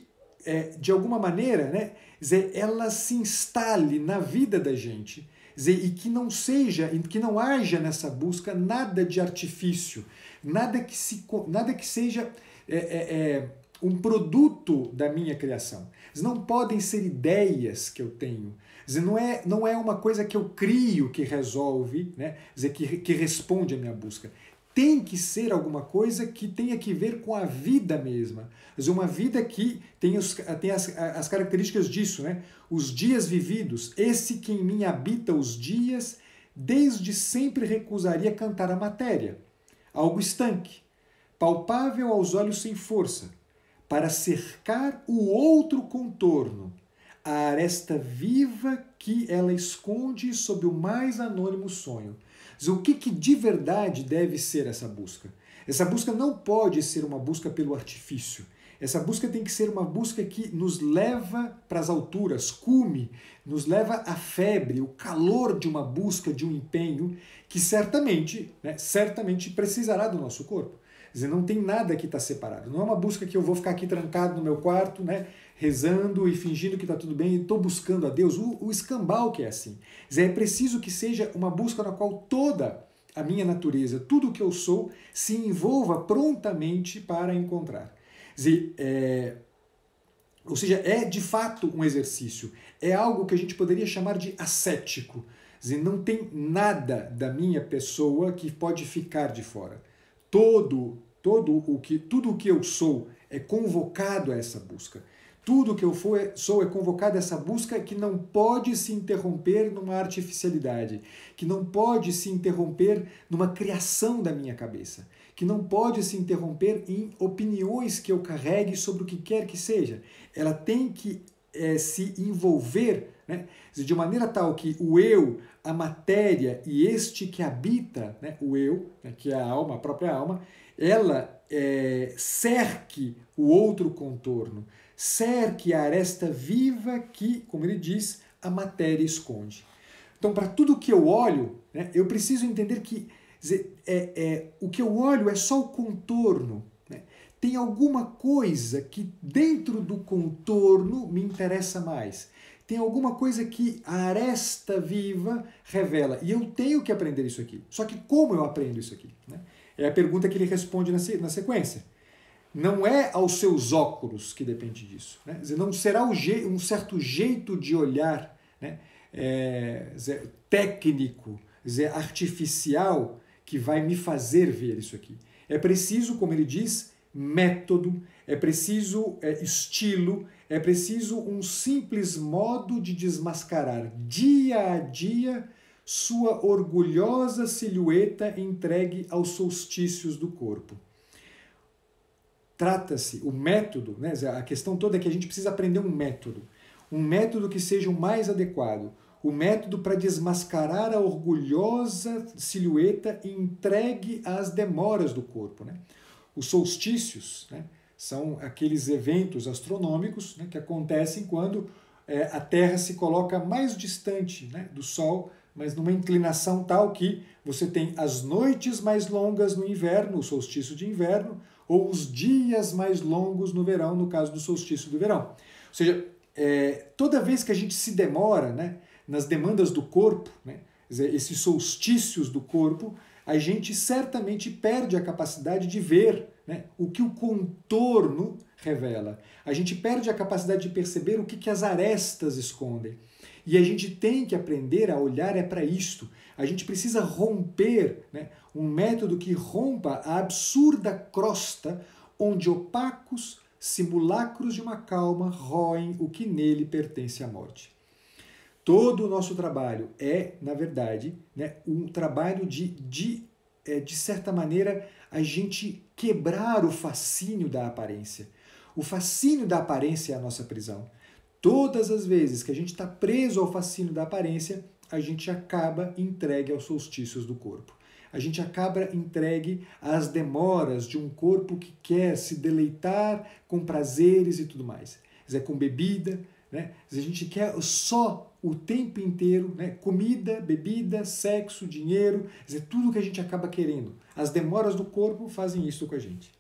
de alguma maneira, né, ela se instale na vida da gente, e que não haja nessa busca nada de artifício, nada que seja um produto da minha criação. Não podem ser ideias que eu tenho. Não é uma coisa que eu crio que resolve, né, que responde à minha busca. Tem que ser alguma coisa que tenha que ver com a vida mesma. Uma vida que tem as características disso, né? Os dias vividos, esse que em mim habita os dias, desde sempre recusaria cantar a matéria. Algo estanque, palpável aos olhos sem força, para cercar o outro contorno, a aresta viva que ela esconde sob o mais anônimo sonho. O que de verdade deve ser essa busca? Essa busca não pode ser uma busca pelo artifício. Essa busca tem que ser uma busca que nos leva para as alturas, cume, nos leva à febre, o calor de uma busca, de um empenho, que certamente precisará do nosso corpo. Quer dizer, não tem nada que está separado. Não é uma busca que eu vou ficar aqui trancado no meu quarto, né, rezando e fingindo que está tudo bem e estou buscando a Deus. O escambau que é assim. Quer dizer, é preciso que seja uma busca na qual toda a minha natureza, tudo o que eu sou, se envolva prontamente para encontrar. Quer dizer, ou seja, é de fato um exercício. É algo que a gente poderia chamar de ascético. Quer dizer, não tem nada da minha pessoa que pode ficar de fora. Tudo o que eu sou é convocado a essa busca. Tudo o que eu sou é convocado a essa busca que não pode se interromper numa artificialidade, que não pode se interromper numa criação da minha cabeça, que não pode se interromper em opiniões que eu carregue sobre o que quer que seja. Ela tem que se envolver, né, de maneira tal que o eu, a matéria e este que habita, né, o eu, né, que é a alma, a própria alma, ela cerque o outro contorno, cerque a aresta viva que, como ele diz, a matéria esconde. Então, para tudo que eu olho, né, eu preciso entender que o que eu olho é só o contorno. Né? Tem alguma coisa que dentro do contorno me interessa mais. Tem alguma coisa que a aresta viva revela. E eu tenho que aprender isso aqui. Só que como eu aprendo isso aqui? Né? É a pergunta que ele responde na sequência. Não é aos seus óculos que depende disso. Né? Quer dizer, não será um certo jeito de olhar, né? Técnico, artificial, que vai me fazer ver isso aqui. É preciso, como ele diz, método, é preciso estilo, é preciso um simples modo de desmascarar dia a dia sua orgulhosa silhueta entregue aos solstícios do corpo. trata-se, o método, né? A questão toda é que a gente precisa aprender um método que seja o mais adequado, o método para desmascarar a orgulhosa silhueta entregue às demoras do corpo, né? Os solstícios, né, são aqueles eventos astronômicos, né, que acontecem quando a Terra se coloca mais distante, né, do Sol, mas numa inclinação tal que você tem as noites mais longas no inverno, o solstício de inverno, ou os dias mais longos no verão, no caso do solstício do verão. Ou seja, toda vez que a gente se demora, né, nas demandas do corpo, né, esses solstícios do corpo, a gente certamente perde a capacidade de ver, né, o que o contorno revela. A gente perde a capacidade de perceber o que as arestas escondem. E a gente tem que aprender a olhar para isto. A gente precisa romper, né, um método que rompa a absurda crosta onde opacos simulacros de uma calma roem o que nele pertence à morte. Todo o nosso trabalho é, na verdade, né, um trabalho de certa maneira, a gente quebrar o fascínio da aparência. O fascínio da aparência é a nossa prisão. Todas as vezes que a gente está preso ao fascínio da aparência, a gente acaba entregue aos solstícios do corpo. A gente acaba entregue às demoras de um corpo que quer se deleitar com prazeres e tudo mais. Quer dizer, com bebida, né? A gente quer só o tempo inteiro, né? Comida, bebida, sexo, dinheiro, quer dizer, tudo que a gente acaba querendo. As demoras do corpo fazem isso com a gente.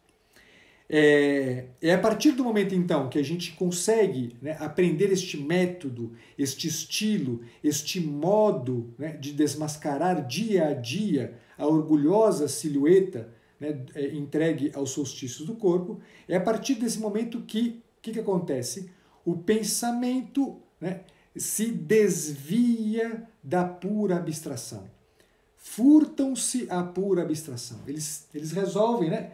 É a partir do momento, então, que a gente consegue, né, aprender este método, este estilo, este modo, né, de desmascarar dia a dia a orgulhosa silhueta, né, entregue aos solstícios do corpo, é a partir desse momento que acontece? O pensamento, né, se desvia da pura abstração. Furtam-se à pura abstração. Eles resolvem, né,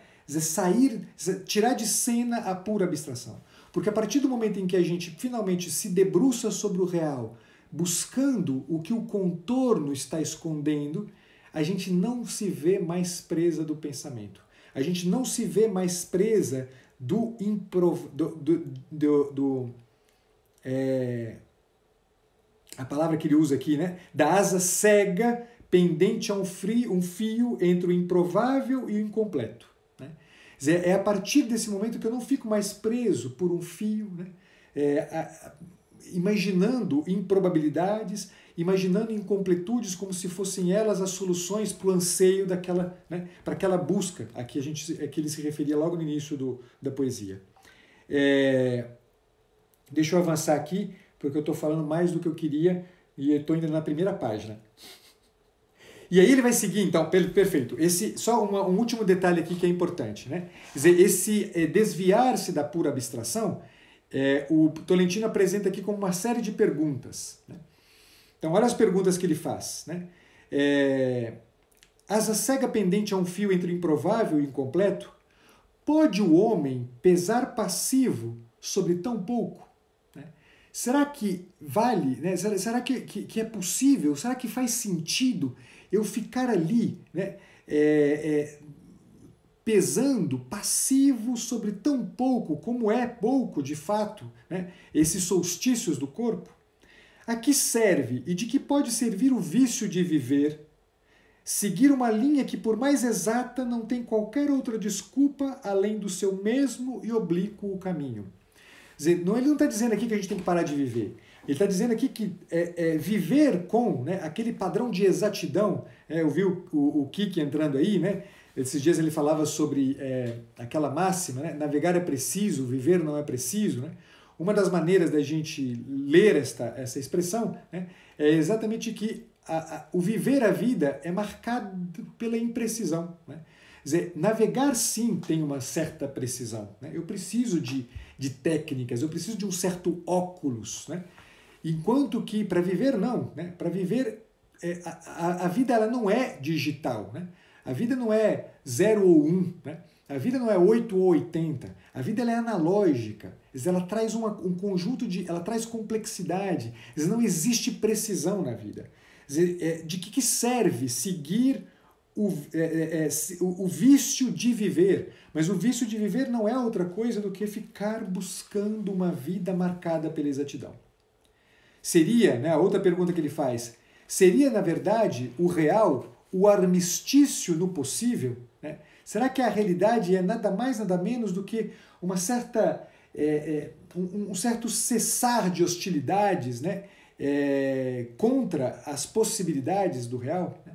tirar de cena a pura abstração. Porque a partir do momento em que a gente finalmente se debruça sobre o real, buscando o que o contorno está escondendo, a gente não se vê mais presa do pensamento. A gente não se vê mais presa a palavra que ele usa aqui, né? Da asa cega pendente a um fio entre o improvável e o incompleto. Né? É a partir desse momento que eu não fico mais preso por um fio, né? Imaginando improbabilidades, imaginando incompletudes como se fossem elas as soluções para o anseio daquela, né? Para aquela busca a que ele se referia logo no início da poesia. Deixa eu avançar aqui, porque eu estou falando mais do que eu queria e eu estou ainda na primeira página. E aí ele vai seguir, então, perfeito. Só um último detalhe aqui que é importante, né? Quer dizer, esse desviar-se da pura abstração, o Tolentino apresenta aqui como uma série de perguntas. Né? Então, olha as perguntas que ele faz. Né? Asa cega pendente a um fio entre o improvável e o incompleto? Pode o homem pesar passivo sobre tão pouco? Será que vale? Né? Será que é possível? Será que faz sentido eu ficar ali, né, pesando, passivo sobre tão pouco, como é pouco de fato, né, esses solstícios do corpo? A que serve e de que pode servir o vício de viver? Seguir uma linha que, por mais exata, não tem qualquer outra desculpa além do seu mesmo e oblíquo caminho. Ele não está dizendo aqui que a gente tem que parar de viver. Ele está dizendo aqui que viver com, né, aquele padrão de exatidão. Eu vi o Kiki entrando aí, né? Esses dias ele falava sobre aquela máxima, né? Navegar é preciso, viver não é preciso. Né? Uma das maneiras da gente ler essa expressão, né, é exatamente que o viver a vida é marcado pela imprecisão. Né? Quer dizer, navegar sim tem uma certa precisão. Né? Eu preciso de técnicas, eu preciso de um certo óculos. Né? Enquanto que para viver não. Né? Para viver, a vida ela não é digital. Né? A vida não é 0 ou 1. Né? A vida não é 8 ou 80. A vida ela é analógica. Ela traz um conjunto ela traz complexidade. Não existe precisão na vida. De que serve seguir o vício de viver. Mas o vício de viver não é outra coisa do que ficar buscando uma vida marcada pela exatidão. Seria, né, a outra pergunta que ele faz, seria, na verdade, o real, o armistício no possível? Né? Será que a realidade é nada mais, nada menos do que uma certa, um certo cessar de hostilidades, né, contra as possibilidades do real? Né?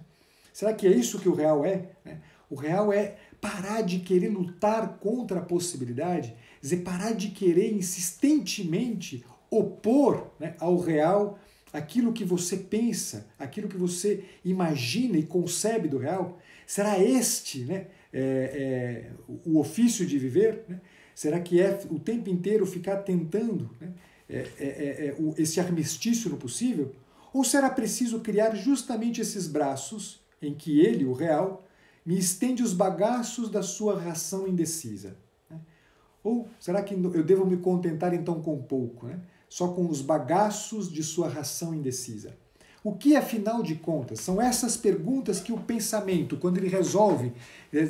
Será que é isso que o real é? Né? O real é parar de querer lutar contra a possibilidade, quer dizer, parar de querer insistentemente opor, né, ao real aquilo que você pensa, aquilo que você imagina e concebe do real. Será este, né, o ofício de viver? Né? Será que é o tempo inteiro ficar tentando, né, esse armistício no possível? Ou será preciso criar justamente esses braços em que ele, o real, me estende os bagaços da sua ração indecisa? Né? Ou será que eu devo me contentar então com pouco, né? Só com os bagaços de sua ração indecisa? O que, afinal de contas, são essas perguntas que o pensamento, quando ele resolve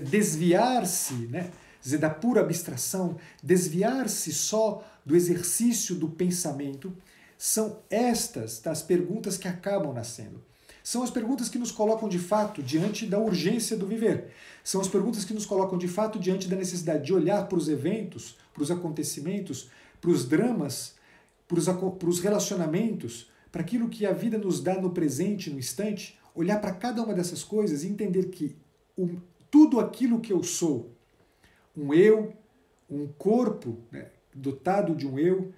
desviar-se, né, da pura abstração, desviar-se só do exercício do pensamento, são estas das perguntas que acabam nascendo. São as perguntas que nos colocam de fato diante da urgência do viver. São as perguntas que nos colocam de fato diante da necessidade de olhar para os eventos, para os acontecimentos, para os dramas, para os relacionamentos, para aquilo que a vida nos dá no presente, no instante, olhar para cada uma dessas coisas e entender que tudo aquilo que eu sou, um eu, um corpo, né, dotado de um eu,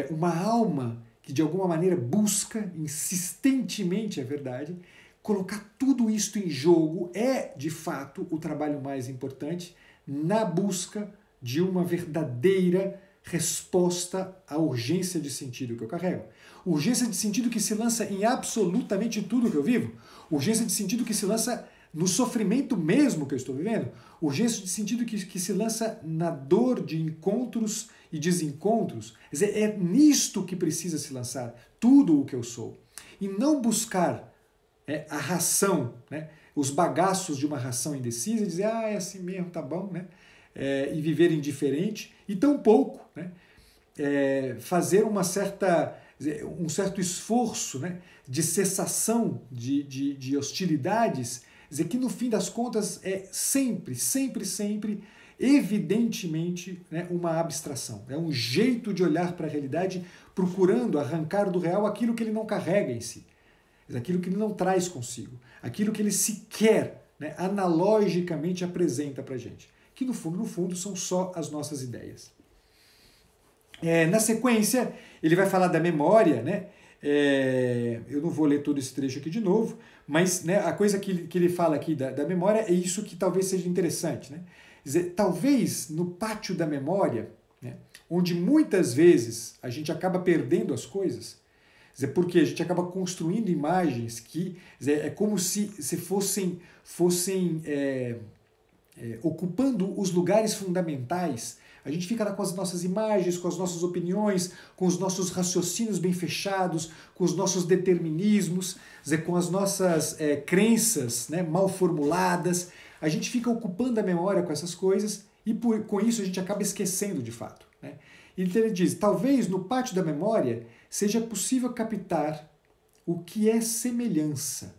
uma alma que de alguma maneira busca insistentemente a verdade, colocar tudo isto em jogo é, de fato, o trabalho mais importante na busca de uma verdadeira resposta à urgência de sentido que eu carrego. Urgência de sentido que se lança em absolutamente tudo que eu vivo. Urgência de sentido que se lança no sofrimento mesmo que eu estou vivendo. Urgência de sentido que se lança na dor de encontros e desencontros. Quer dizer, é nisto que precisa se lançar tudo o que eu sou. E não buscar a ração, né, os bagaços de uma ração indecisa e dizer, é assim mesmo, tá bom, né? E viver indiferente, e tampouco, né, fazer um certo esforço, né, de cessação de hostilidades, dizer que no fim das contas é sempre, evidentemente, né, uma abstração. É um jeito de olhar para a realidade procurando arrancar do real aquilo que ele não carrega em si, aquilo que ele não traz consigo, aquilo que ele sequer, né, analogicamente apresenta para a gente. Que no fundo, são só as nossas ideias. Na sequência, ele vai falar da memória, né? Eu não vou ler todo esse trecho aqui de novo, mas, né, a coisa que ele fala aqui da memória é isso que talvez seja interessante. Né? Quer dizer, talvez no pátio da memória, né, onde muitas vezes a gente acaba perdendo as coisas, quer dizer, porque a gente acaba construindo imagens que, quer dizer, é como se fossem ocupando os lugares fundamentais. A gente fica lá com as nossas imagens, com as nossas opiniões, com os nossos raciocínios bem fechados, com os nossos determinismos, com as nossas crenças, né, mal formuladas. A gente fica ocupando a memória com essas coisas e com isso a gente acaba esquecendo de fato. Né? Então ele diz, talvez no pátio da memória seja possível captar o que é semelhança,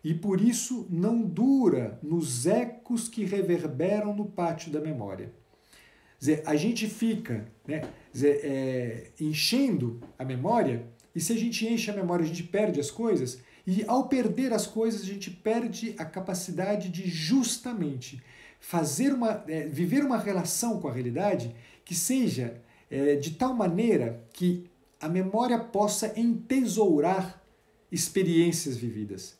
e por isso não dura nos ecos que reverberam no pátio da memória. Quer dizer, a gente fica, né, enchendo a memória, e se a gente enche a memória, a gente perde as coisas, e ao perder as coisas, a gente perde a capacidade de justamente viver uma relação com a realidade que seja de tal maneira que a memória possa entesourar experiências vividas.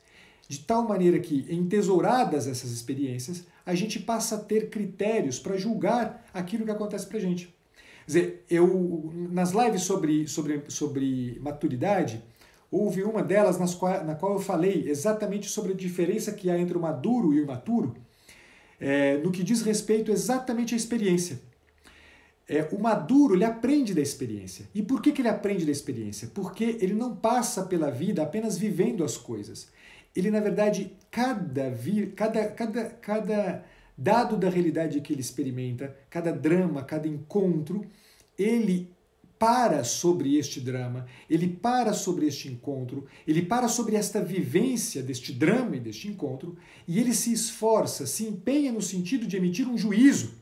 De tal maneira que, entesouradas essas experiências, a gente passa a ter critérios para julgar aquilo que acontece para a gente. Quer dizer, nas lives sobre maturidade, houve uma delas na qual eu falei exatamente sobre a diferença que há entre o maduro e o imaturo, no que diz respeito exatamente à experiência. O maduro, ele aprende da experiência. E por que ele aprende da experiência? Porque ele não passa pela vida apenas vivendo as coisas. Ele, na verdade, cada dado da realidade que ele experimenta, cada drama, cada encontro, ele para sobre este drama, ele para sobre este encontro, ele para sobre esta vivência deste drama e deste encontro, e ele se esforça, se empenha no sentido de emitir um juízo.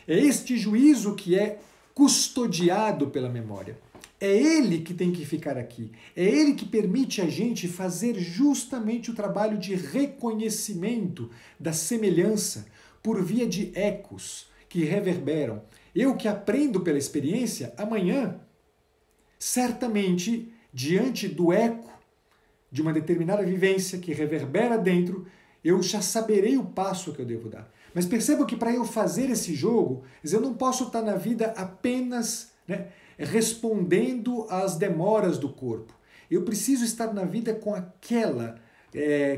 É este juízo que é custodiado pela memória. É ele que tem que ficar aqui. É ele que permite a gente fazer justamente o trabalho de reconhecimento da semelhança por via de ecos que reverberam. Eu que aprendo pela experiência, amanhã, certamente, diante do eco de uma determinada vivência que reverbera dentro, eu já saberei o passo que eu devo dar. Mas perceba que para eu fazer esse jogo, eu não posso estar na vida apenas respondendo às demoras do corpo. Eu preciso estar na vida com aquela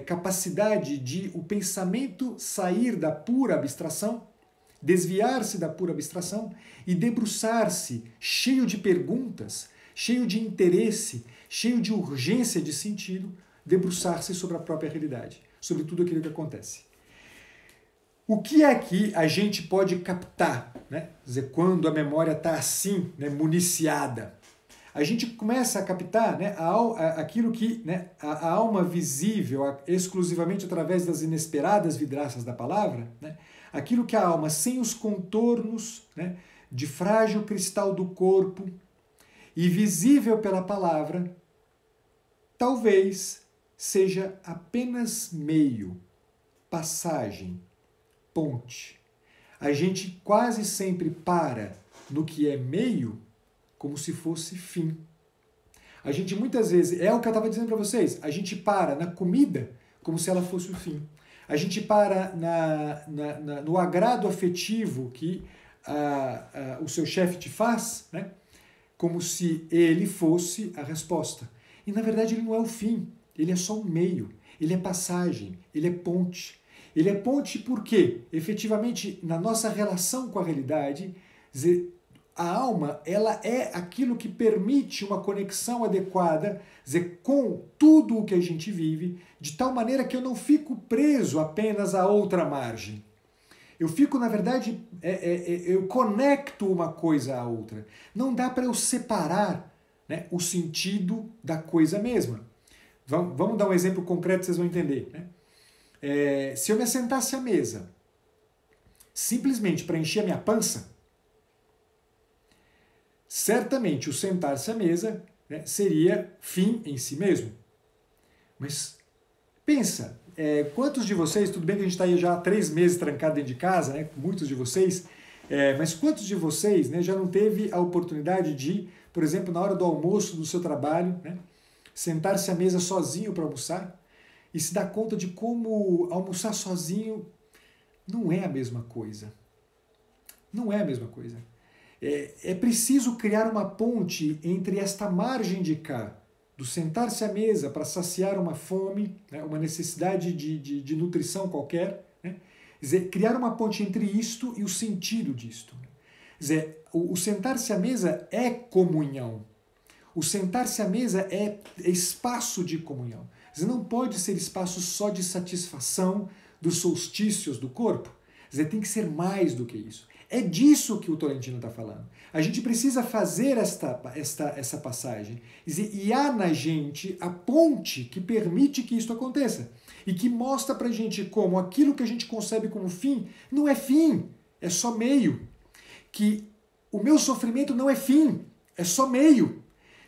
capacidade de o pensamento sair da pura abstração, desviar-se da pura abstração e debruçar-se cheio de perguntas, cheio de interesse, cheio de urgência de sentido, debruçar-se sobre a própria realidade, sobre tudo aquilo que acontece. O que é que a gente pode captar, né? Quer dizer, quando a memória está assim, né, municiada? A gente começa a captar, né, aquilo que, né, a alma visível exclusivamente através das inesperadas vidraças da palavra, né, aquilo que a alma, sem os contornos, né, de frágil cristal do corpo e visível pela palavra, talvez seja apenas meio, passagem, ponte. A gente quase sempre para no que é meio como se fosse fim. A gente muitas vezes, é o que eu estava dizendo para vocês, a gente para na comida como se ela fosse o fim. A gente para no agrado afetivo que o seu chefe te faz, né? Como se ele fosse a resposta. E na verdade ele não é o fim, ele é só um meio, ele é passagem, ele é ponte. Ele é ponte porque, efetivamente, na nossa relação com a realidade, a alma ela é aquilo que permite uma conexão adequada com tudo o que a gente vive, de tal maneira que eu não fico preso apenas à outra margem. Eu fico, na verdade, eu conecto uma coisa à outra. Não dá para eu separar, né, o sentido da coisa mesma. Vamos dar um exemplo concreto, vocês vão entender, né? Se eu me assentasse à mesa simplesmente para encher a minha pança, certamente o sentar-se à mesa, né, seria fim em si mesmo. Mas pensa, quantos de vocês, tudo bem que a gente está aí já há 3 meses trancado dentro de casa, né, muitos de vocês, mas quantos de vocês, né, já não teve a oportunidade de, por exemplo, na hora do almoço do seu trabalho, né, sentar-se à mesa sozinho para almoçar, e se dá conta de como almoçar sozinho não é a mesma coisa. Não é a mesma coisa. É preciso criar uma ponte entre esta margem de cá, do sentar-se à mesa para saciar uma fome, né, uma necessidade de nutrição qualquer, né? Quer dizer, criar uma ponte entre isto e o sentido disto. Quer dizer, o sentar-se à mesa é comunhão. O sentar-se à mesa é espaço de comunhão. Quer dizer, não pode ser espaço só de satisfação dos solstícios do corpo. Quer dizer, tem que ser mais do que isso. É disso que o Tolentino está falando. A gente precisa fazer essa passagem. E há na gente a ponte que permite que isso aconteça. E que mostra para a gente como aquilo que a gente concebe como fim não é fim, é só meio. Que o meu sofrimento não é fim, é só meio.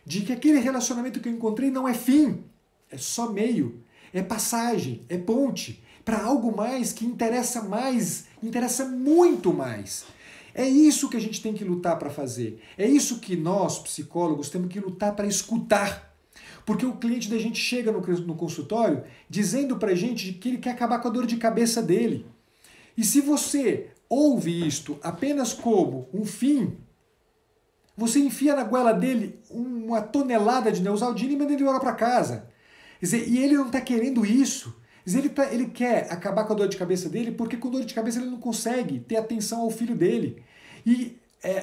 De que aquele relacionamento que eu encontrei não é fim, é só meio. É passagem, é ponte para algo mais que interessa mais, interessa muito mais. É isso que a gente tem que lutar para fazer. É isso que nós, psicólogos, temos que lutar para escutar. Porque o cliente da gente chega no consultório dizendo para a gente que ele quer acabar com a dor de cabeça dele. E se você ouve isto apenas como um fim, você enfia na goela dele uma tonelada de Neosaldina e manda ele embora para casa. Quer dizer, e ele não está querendo isso. Ele quer acabar com a dor de cabeça dele porque com dor de cabeça ele não consegue ter atenção ao filho dele. E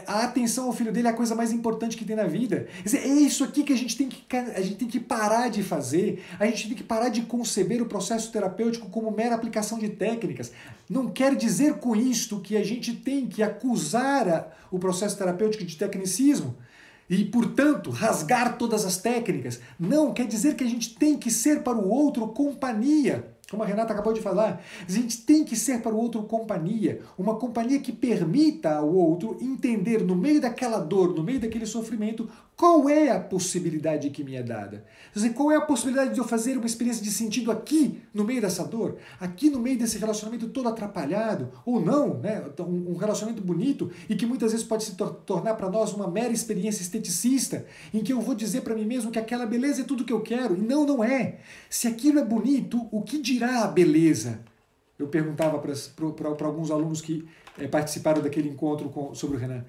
a atenção ao filho dele é a coisa mais importante que tem na vida. Quer dizer, é isso aqui que a gente tem que parar de fazer. A gente tem que parar de conceber o processo terapêutico como mera aplicação de técnicas. Não quer dizer com isto que a gente tem que acusar o processo terapêutico de tecnicismo e, portanto, rasgar todas as técnicas. Não, quer dizer que a gente tem que ser para o outro companhia. Como a Renata acabou de falar, a gente tem que ser para o outro companhia, uma companhia que permita ao outro entender no meio daquela dor, no meio daquele sofrimento, qual é a possibilidade que me é dada. Quer dizer, qual é a possibilidade de eu fazer uma experiência de sentido aqui, no meio dessa dor, aqui no meio desse relacionamento todo atrapalhado, ou não, né? Um relacionamento bonito e que muitas vezes pode se tornar para nós uma mera experiência esteticista, em que eu vou dizer para mim mesmo que aquela beleza é tudo que eu quero, e não, não é. Se aquilo é bonito, o que dirá a beleza? Eu perguntava para alguns alunos que participaram daquele encontro sobre o Renan.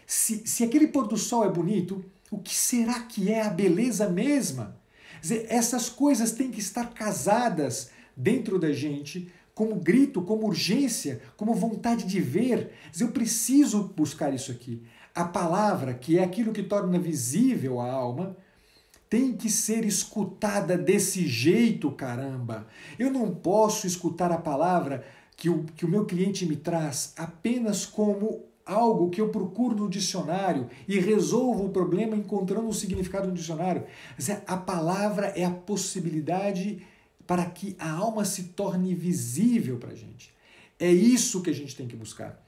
Se aquele pôr do sol é bonito, o que será que é a beleza mesma? Quer dizer, essas coisas têm que estar casadas dentro da gente, como grito, como urgência, como vontade de ver. Quer dizer, eu preciso buscar isso aqui. A palavra, que é aquilo que torna visível a alma, tem que ser escutada desse jeito, caramba. Eu não posso escutar a palavra que o meu cliente me traz apenas como algo que eu procuro no dicionário e resolvo o problema encontrando um significado no dicionário. A palavra é a possibilidade para que a alma se torne visível para a gente. É isso que a gente tem que buscar.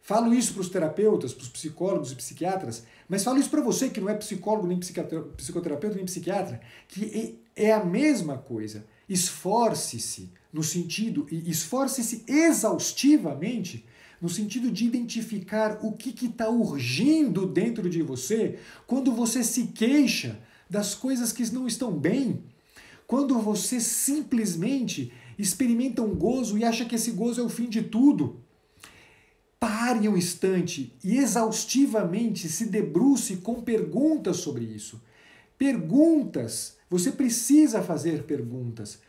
Falo isso para os terapeutas, para os psicólogos e psiquiatras, mas falo isso para você que não é psicólogo, nem psicoterapeuta, nem psiquiatra, que é a mesma coisa. Esforce-se no sentido, e esforce-se exaustivamente no sentido de identificar o que está urgindo dentro de você quando você se queixa das coisas que não estão bem, quando você simplesmente experimenta um gozo e acha que esse gozo é o fim de tudo. Pare um instante e exaustivamente se debruce com perguntas sobre isso. Perguntas. Você precisa fazer perguntas.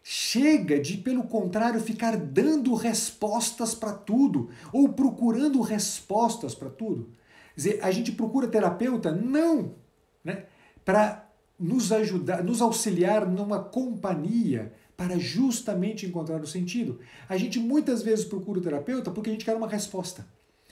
Chega de, pelo contrário, ficar dando respostas para tudo ou procurando respostas para tudo. Quer dizer, a gente procura terapeuta não, né, para nos ajudar, nos auxiliar numa companhia para justamente encontrar o sentido. A gente muitas vezes procura o terapeuta porque a gente quer uma resposta.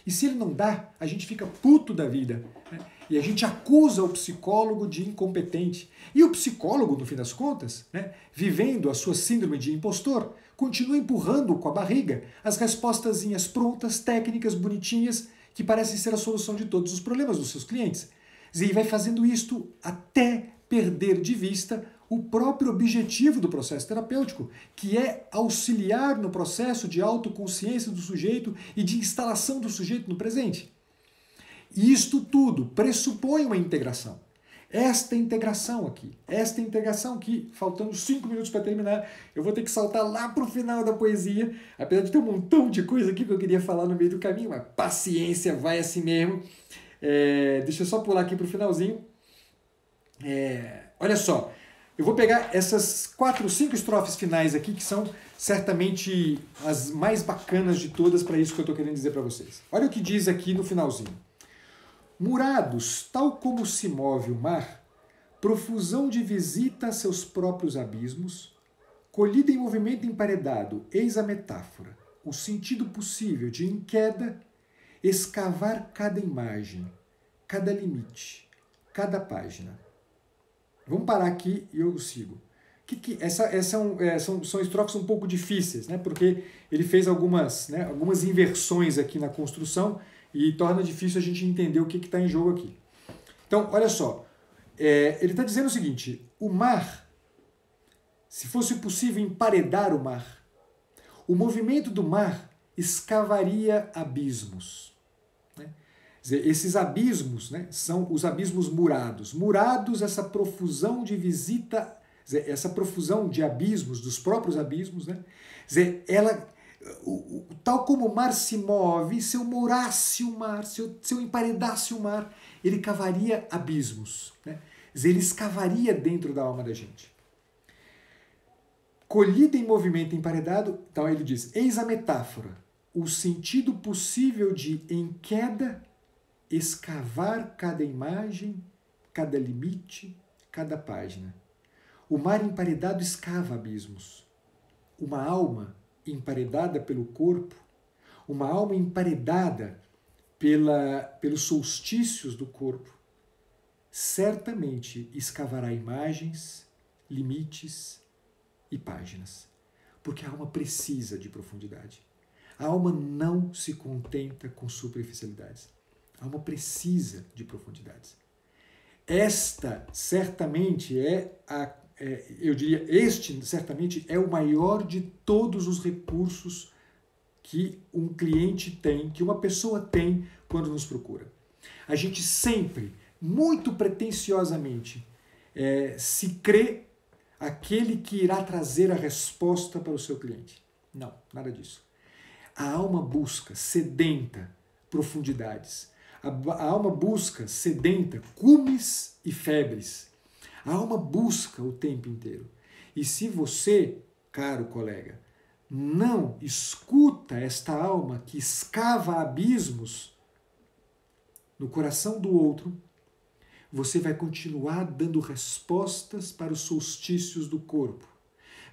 E se ele não dá, a gente fica puto da vida. Né? E a gente acusa o psicólogo de incompetente. E o psicólogo, no fim das contas, né, vivendo a sua síndrome de impostor, continua empurrando com a barriga as respostazinhas prontas, técnicas, bonitinhas, que parecem ser a solução de todos os problemas dos seus clientes. E vai fazendo isto até perder de vista o próprio objetivo do processo terapêutico, que é auxiliar no processo de autoconsciência do sujeito e de instalação do sujeito no presente. E isto tudo pressupõe uma integração. Esta integração aqui, faltando 5 minutos para terminar, eu vou ter que saltar lá para o final da poesia, apesar de ter um montão de coisa aqui que eu queria falar no meio do caminho, mas paciência, vai assim mesmo. Deixa eu só pular aqui para o finalzinho. Olha só, eu vou pegar essas 4, 5 estrofes finais aqui, que são certamente as mais bacanas de todas para isso que eu estou querendo dizer para vocês. Olha o que diz aqui no finalzinho. Murados, tal como se move o mar, profusão de visita a seus próprios abismos, colhida em movimento emparedado, eis a metáfora, o sentido possível de, em queda, escavar cada imagem, cada limite, cada página. Vamos parar aqui e eu sigo. São estrofes um pouco difíceis, né? Porque ele fez algumas inversões aqui na construção e torna difícil a gente entender o que está em jogo aqui. Então, olha só. Ele está dizendo o seguinte, o mar, se fosse possível emparedar o mar, o movimento do mar escavaria abismos. Né? Esses abismos, né, são os abismos murados. Murados, essa profusão de visita, essa profusão de abismos, dos próprios abismos, né? Tal como o mar se move, se eu murasse o mar, se eu emparedasse o mar, ele cavaria abismos. Né? Ele escavaria dentro da alma da gente. Colhida em movimento emparedado, então ele diz, eis a metáfora, o sentido possível de em queda escavar cada imagem, cada limite, cada página. O mar emparedado escava abismos. Uma alma emparedada pelo corpo, uma alma emparedada pelos solstícios do corpo, certamente escavará imagens, limites e páginas. Porque a alma precisa de profundidade. A alma não se contenta com superficialidades. A alma precisa de profundidades. Esta certamente este certamente é o maior de todos os recursos que um cliente tem, que uma pessoa tem quando nos procura. A gente sempre, muito pretensiosamente, se crê aquele que irá trazer a resposta para o seu cliente. Não, nada disso. A alma busca, sedenta, profundidades. A alma busca, sedenta, cumes e febres. A alma busca o tempo inteiro. E se você, caro colega, não escuta esta alma que escava abismos no coração do outro, você vai continuar dando respostas para os solstícios do corpo.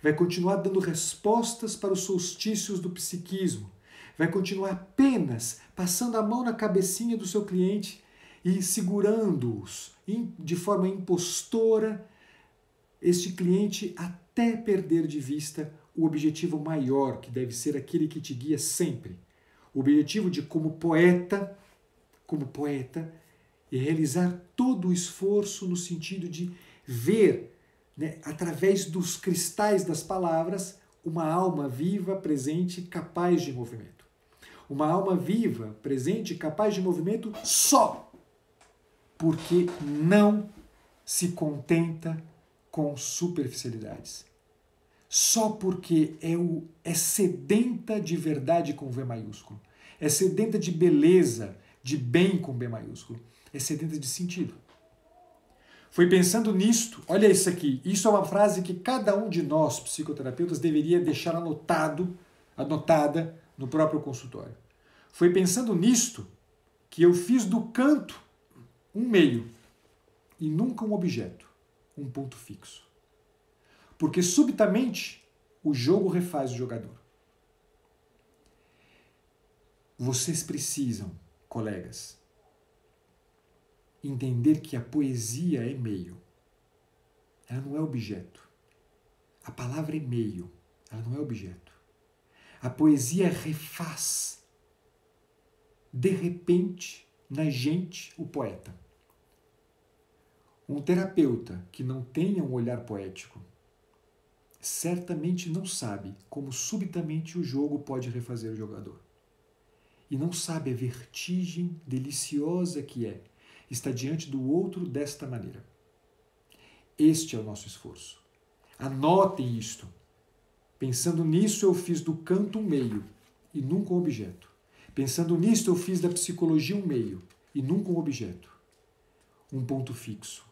Vai continuar dando respostas para os solstícios do psiquismo. Vai continuar apenas passando a mão na cabecinha do seu cliente e segurando-os de forma impostora, este cliente até perder de vista o objetivo maior, que deve ser aquele que te guia sempre. O objetivo de, como poeta, e realizar todo o esforço no sentido de ver, através dos cristais das palavras, uma alma viva, presente, capaz de movimento. Uma alma viva, presente, capaz de movimento só porque não se contenta com superficialidades. Só porque é sedenta de verdade com V maiúsculo. É sedenta de beleza, de bem com B maiúsculo. É sedenta de sentido. Foi pensando nisto, olha isso aqui, isso é uma frase que cada um de nós, psicoterapeutas, deveria deixar anotada no próprio consultório. Foi pensando nisto que eu fiz do canto um meio e nunca um objeto, um ponto fixo. Porque subitamente o jogo refaz o jogador. Vocês precisam, colegas, entender que a poesia é meio. Ela não é objeto. A palavra é meio. Ela não é objeto. A poesia refaz, de repente, na gente, o poeta. Um terapeuta que não tenha um olhar poético certamente não sabe como subitamente o jogo pode refazer o jogador. E não sabe a vertigem deliciosa que é estar diante do outro desta maneira. Este é o nosso esforço. Anotem isto. Pensando nisso, eu fiz do canto um meio e nunca um objeto. Pensando nisso, eu fiz da psicologia um meio e nunca um objeto. Um ponto fixo.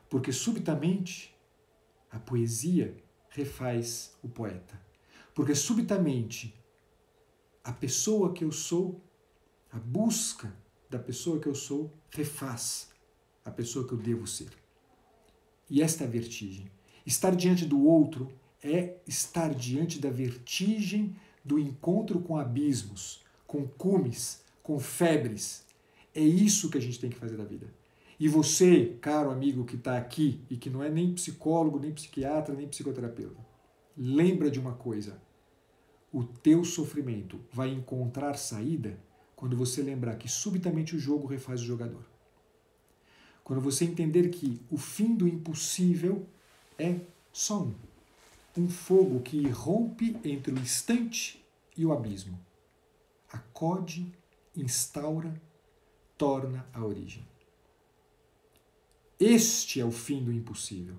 Porque subitamente a poesia refaz o poeta. Porque subitamente a pessoa que eu sou, a busca da pessoa que eu sou, refaz a pessoa que eu devo ser. E esta é a vertigem. Estar diante do outro é estar diante da vertigem do encontro com abismos, com cumes, com febres. É isso que a gente tem que fazer da vida. E você, caro amigo que está aqui e que não é nem psicólogo, nem psiquiatra, nem psicoterapeuta, lembra de uma coisa. O teu sofrimento vai encontrar saída quando você lembrar que subitamente o jogo refaz o jogador. Quando você entender que o fim do impossível é só um fogo que irrompe entre o instante e o abismo. Acode, instaura, torna a origem. Este é o fim do impossível.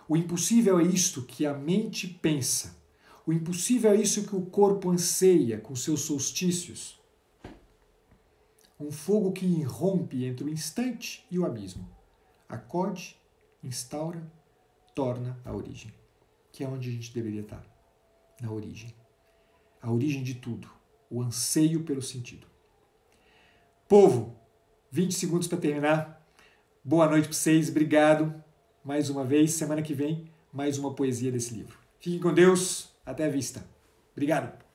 O impossível é isto que a mente pensa. O impossível é isso que o corpo anseia com seus solstícios. Um fogo que irrompe entre o instante e o abismo. Acode, instaura, torna a origem. Que é onde a gente deveria estar. Na origem. A origem de tudo. O anseio pelo sentido. Povo, 20 segundos para terminar. Boa noite para vocês, obrigado mais uma vez. Semana que vem, mais uma poesia desse livro. Fiquem com Deus, até a vista. Obrigado.